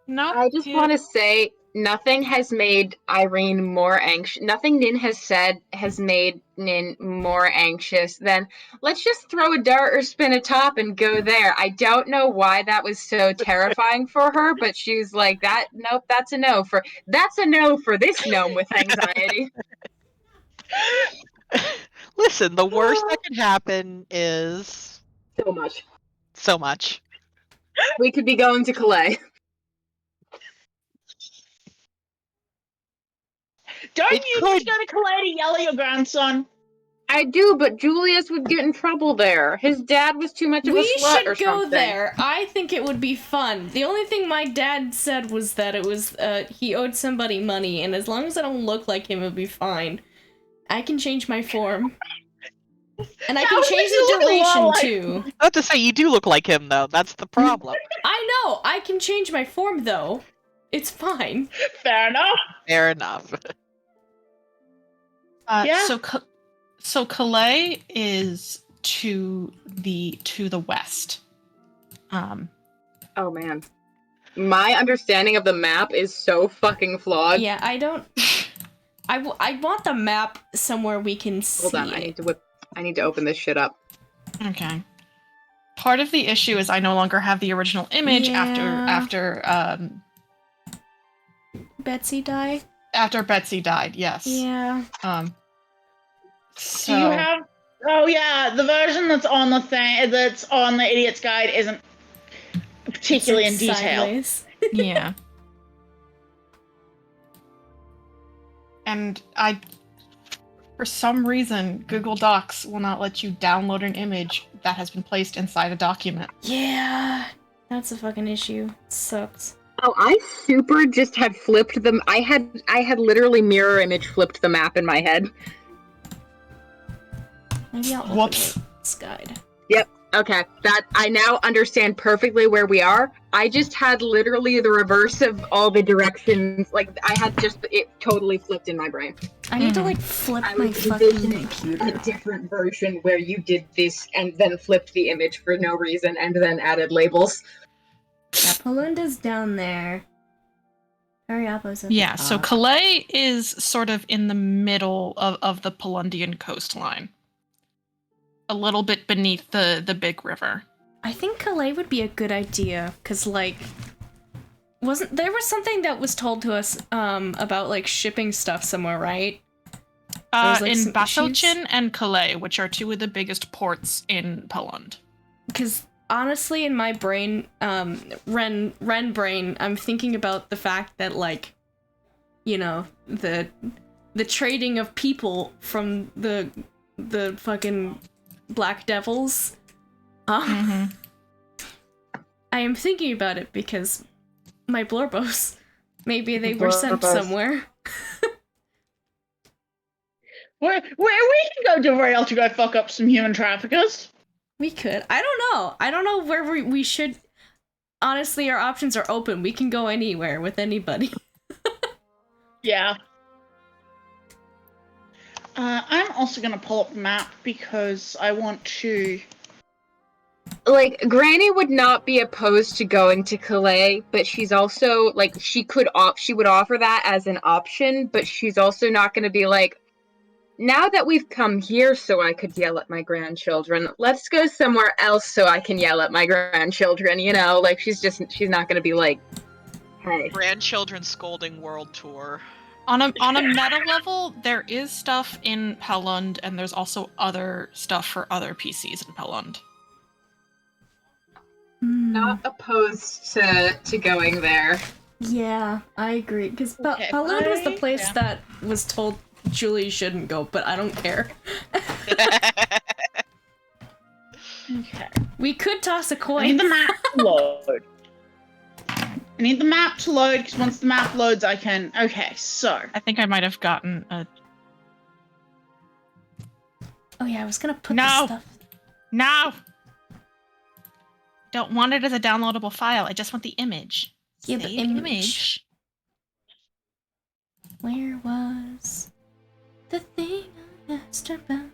No. I just want to say, nothing has made Irene more anxious. Nothing Nin has said has made Nin more anxious than, let's just throw a dart or spin a top and go there. I don't know why that was so terrifying for her, but she was like, nope, that's a no for this gnome with anxiety. Listen, the worst that can happen is... So much. So much. We could be going to Calais. Don't you just go to Calais to yell at your grandson? I do, but Julius would get in trouble there. His dad was too much of a slut or We should go something. there. I think it would be fun. The only thing my dad said was that it was, he owed somebody money, and as long as I don't look like him, it'll be fine. I can change my form. And I Yeah, can I was change like, you the look a lot duration like- too. I have to say, you do look like him, though. That's the problem. I know! I can change my form though. It's fine. Fair enough. Fair enough. Yeah. So Calais is to the west. Oh man. My understanding of the map is so fucking flawed. Yeah, I don't... I want the map somewhere we can see Hold on, it. I need to open this shit up. Okay. Part of the issue is I no longer have the original image Yeah. after Betsy died? after Betsy died. Yes. Yeah. So Do you have? Oh yeah, the version that's on the thing that's on the Idiot's Guide isn't particularly in It's detail. sideways. yeah. And for some reason, Google Docs will not let you download an image that has been placed inside a document. Yeah. That's a fucking issue. It sucks. Oh, I super just had flipped them. I had literally mirror image flipped the map in my head. Maybe I'll open Whoops. this guide. Okay, that I now understand perfectly where we are. I just had literally the reverse of all the directions. Like I had just it totally flipped in my brain. I need to like flip I my was fucking envisioning computer. a different version where you did this and then flipped the image for no reason and then added labels. Yeah, Palunda's down there. Periapo's at Yeah, the so top. Calais is sort of in the middle of the Palundian coastline. A little bit beneath the big river. I think Calais would be a good idea, cause like, wasn't there was something that was told to us about like shipping stuff somewhere, right? There's, like, In some issues? Baselchin and Calais, which are two of the biggest ports in Poland. Because honestly, in my brain, Ren brain, I'm thinking about the fact that like, you know, the trading of people from the fucking Black Devils. I am thinking about it because my Blorbos, maybe they were sent Blorbos. somewhere. Where we can go derail to go fuck up some human traffickers. We could. I don't know. I don't know where we should. Honestly, our options are open. We can go anywhere with anybody. Yeah. I'm also gonna pull up the map because I want to. Like Granny would not be opposed to going to Calais, but she's also like she would offer that as an option, but she's also not going to be like, now that we've come here so I could yell at my grandchildren, let's go somewhere else so I can yell at my grandchildren, you know? Like she's not going to be like, hey. Grandchildren scolding world tour. On a meta level, there is stuff in Pelund, and there's also other stuff for other PCs in Pelund. Not opposed to going there. Yeah, I agree. Because Okay, Palund was the place yeah. that was told Julie shouldn't go, but I don't care. Okay. We could toss a I coin. need the map to load. I need the map to load because once the map loads, I can. Okay, so. I think I might have gotten a... Oh yeah, I was gonna put No! this stuff. No! Don't want it as a downloadable file. I just want the image. Yeah, the Save image. Where was the thing I asked about?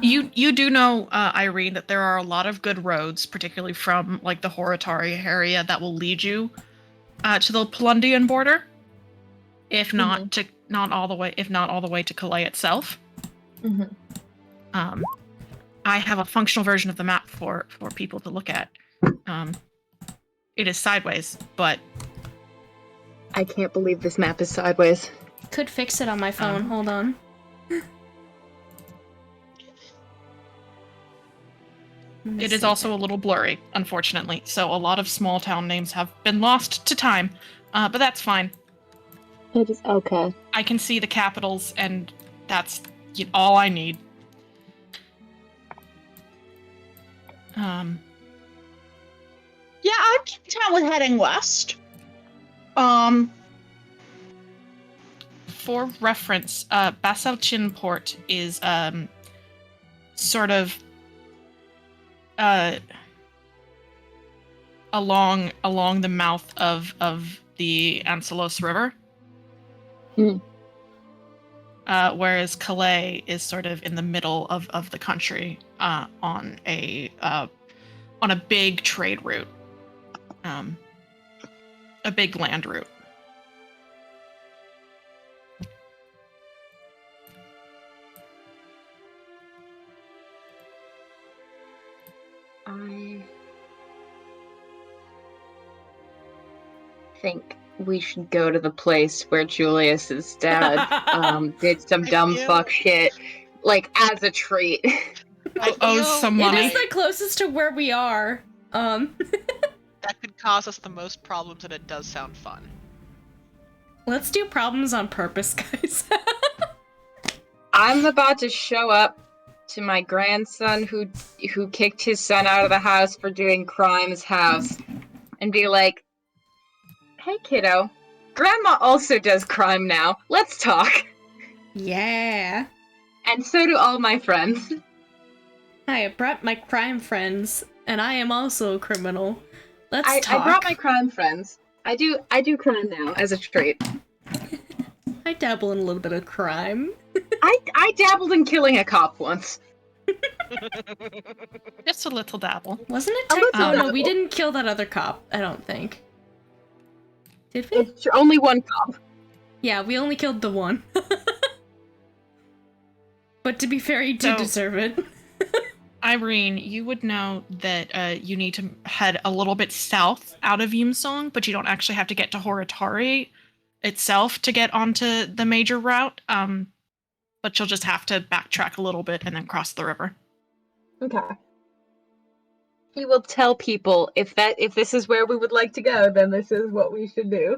You do know, Irene, that there are a lot of good roads, particularly from like the Horitari area, that will lead you to the Pelundian border. If not all the way to Calais itself. I have a functional version of the map for people to look at. It is sideways, but I can't believe this map is sideways. Could fix it on my phone. Hold on. it is also a little blurry, unfortunately. So a lot of small town names have been lost to time, but that's fine. It is okay. I can see the capitals, and that's all I need. Yeah, I'm content with heading west. for reference, Basalchin Port is sort of along the mouth of the Anselos River. Mm. Whereas Calais is sort of in the middle of the country on a big trade route, a big land route. I think we should go to the place where Julius's dad did some I dumb feel- fuck shit, like as a treat. I owes some It money. is the closest to where we are. That could cause us the most problems, and it does sound fun. Let's do problems on purpose, guys. I'm about to show up to my grandson who kicked his son out of the house for doing crimes house and be like, "Hey kiddo, grandma also does crime now. Let's talk." Yeah. And so do all my friends. Hi, I brought my crime friends, and I am also a criminal. Let's I talk. brought my crime friends. I do crime now as a treat. I dabble in a little bit of crime. I dabbled in killing a cop once. Just a little dabble. Wasn't it? A little Oh no, dabble. we didn't kill that other cop. I don't think. Did we? It's only one cop. Yeah, we only killed the one. But to be fair, he did So- deserve it. Irene, you would know that you need to head a little bit south out of Yumsong, but you don't actually have to get to Horitari itself to get onto the major route. But you'll just have to backtrack a little bit and then cross the river. Okay. He will tell people if this is where we would like to go, then this is what we should do.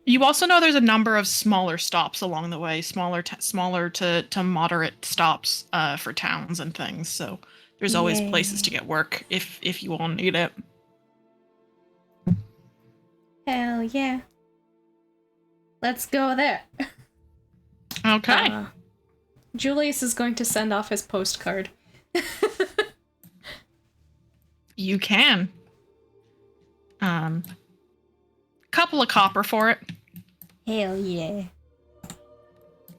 You also know there's a number of smaller stops along the way, smaller to moderate stops for towns and things. So there's always Yay. places to get work if you all need it. Hell yeah. Let's go there. Okay. Julius is going to send off his postcard. You can. Couple of copper for it. Hell yeah.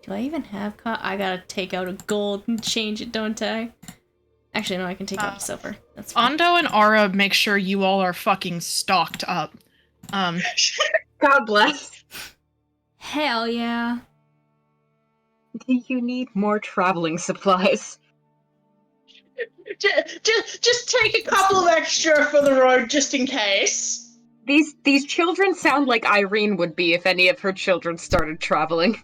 Do I even have I gotta take out a gold and change it, don't I? Actually, no, I can take out a silver. That's fine. Ondo and Ara make sure you all are fucking stocked up. God bless. Hell yeah. Do you need more traveling supplies? Just take a couple of extra for the road, just in case. These children sound like Irene would be if any of her children started traveling.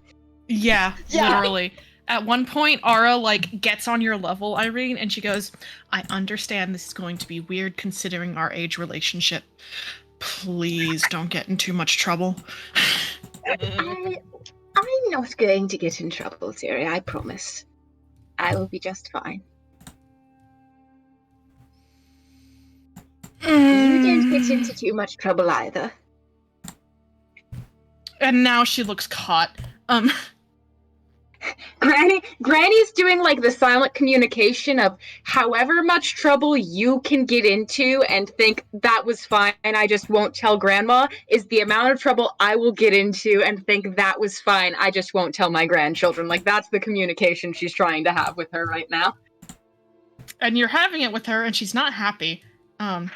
Yeah, Yeah. literally. At one point, Ara gets on your level, Irene, and she goes, "I understand this is going to be weird considering our age relationship. Please don't get in too much trouble." I'm not going to get in trouble, Siri, I promise. I will be just fine. You don't get into too much trouble either. And now she looks caught. Granny's doing like the silent communication of however much trouble you can get into and think that was fine and I just won't tell grandma is the amount of trouble I will get into and think that was fine, I just won't tell my grandchildren. Like that's the communication she's trying to have with her right now. And you're having it with her, and she's not happy. How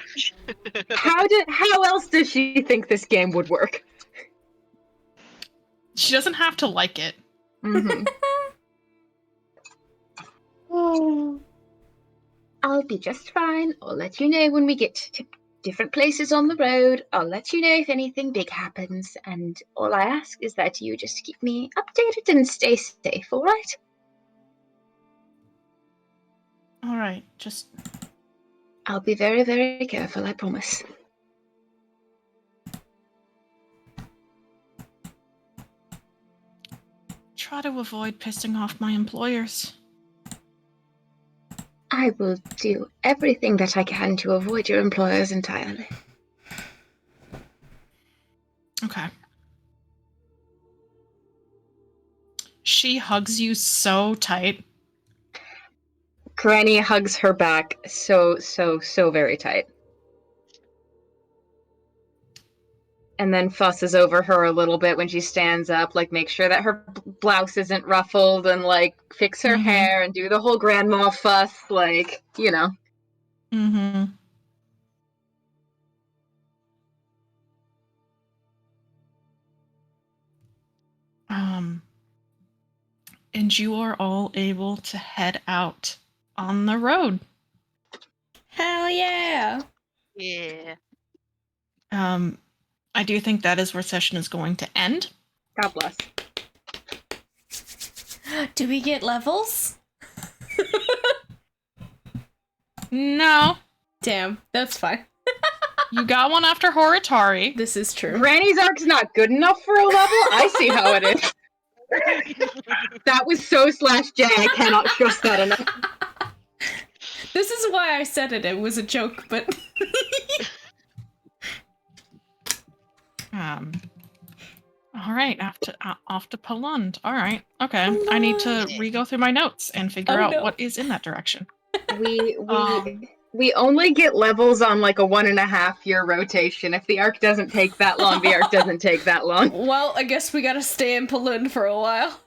else does she think this game would work? She doesn't have to like it. Mm-hmm. I'll be just fine. I'll let you know when we get to different places on the road. I'll let you know if anything big happens. And all I ask is that you just keep me updated and stay safe, alright? All right, just I'll be very, very careful, I promise. try to avoid pissing off my employers. I will do everything that I can to avoid your employers entirely. Okay. she hugs you so tight. Granny hugs her back so very tight. And then fusses over her a little bit when she stands up, like make sure that her blouse isn't ruffled and like fix her hair and do the whole grandma fuss, like, you know. Mm-hmm. And you are all able to head out on the road. Hell yeah. Yeah. I do think that is where session is going to end. God bless. Do we get levels? No. Damn, that's fine. You got one after Horitari. This is true. Granny's arc's not good enough for a level? I see how it is. That was so /J, I cannot stress that enough. This is why I said it. It was a joke, but... All right, off to Poland. All right, okay. I need to re-go through my notes and figure out what is in that direction. We only get levels on like a 1.5 year rotation. If the arc doesn't take that long, the arc doesn't take that long. Well, I guess we gotta stay in Poland for a while.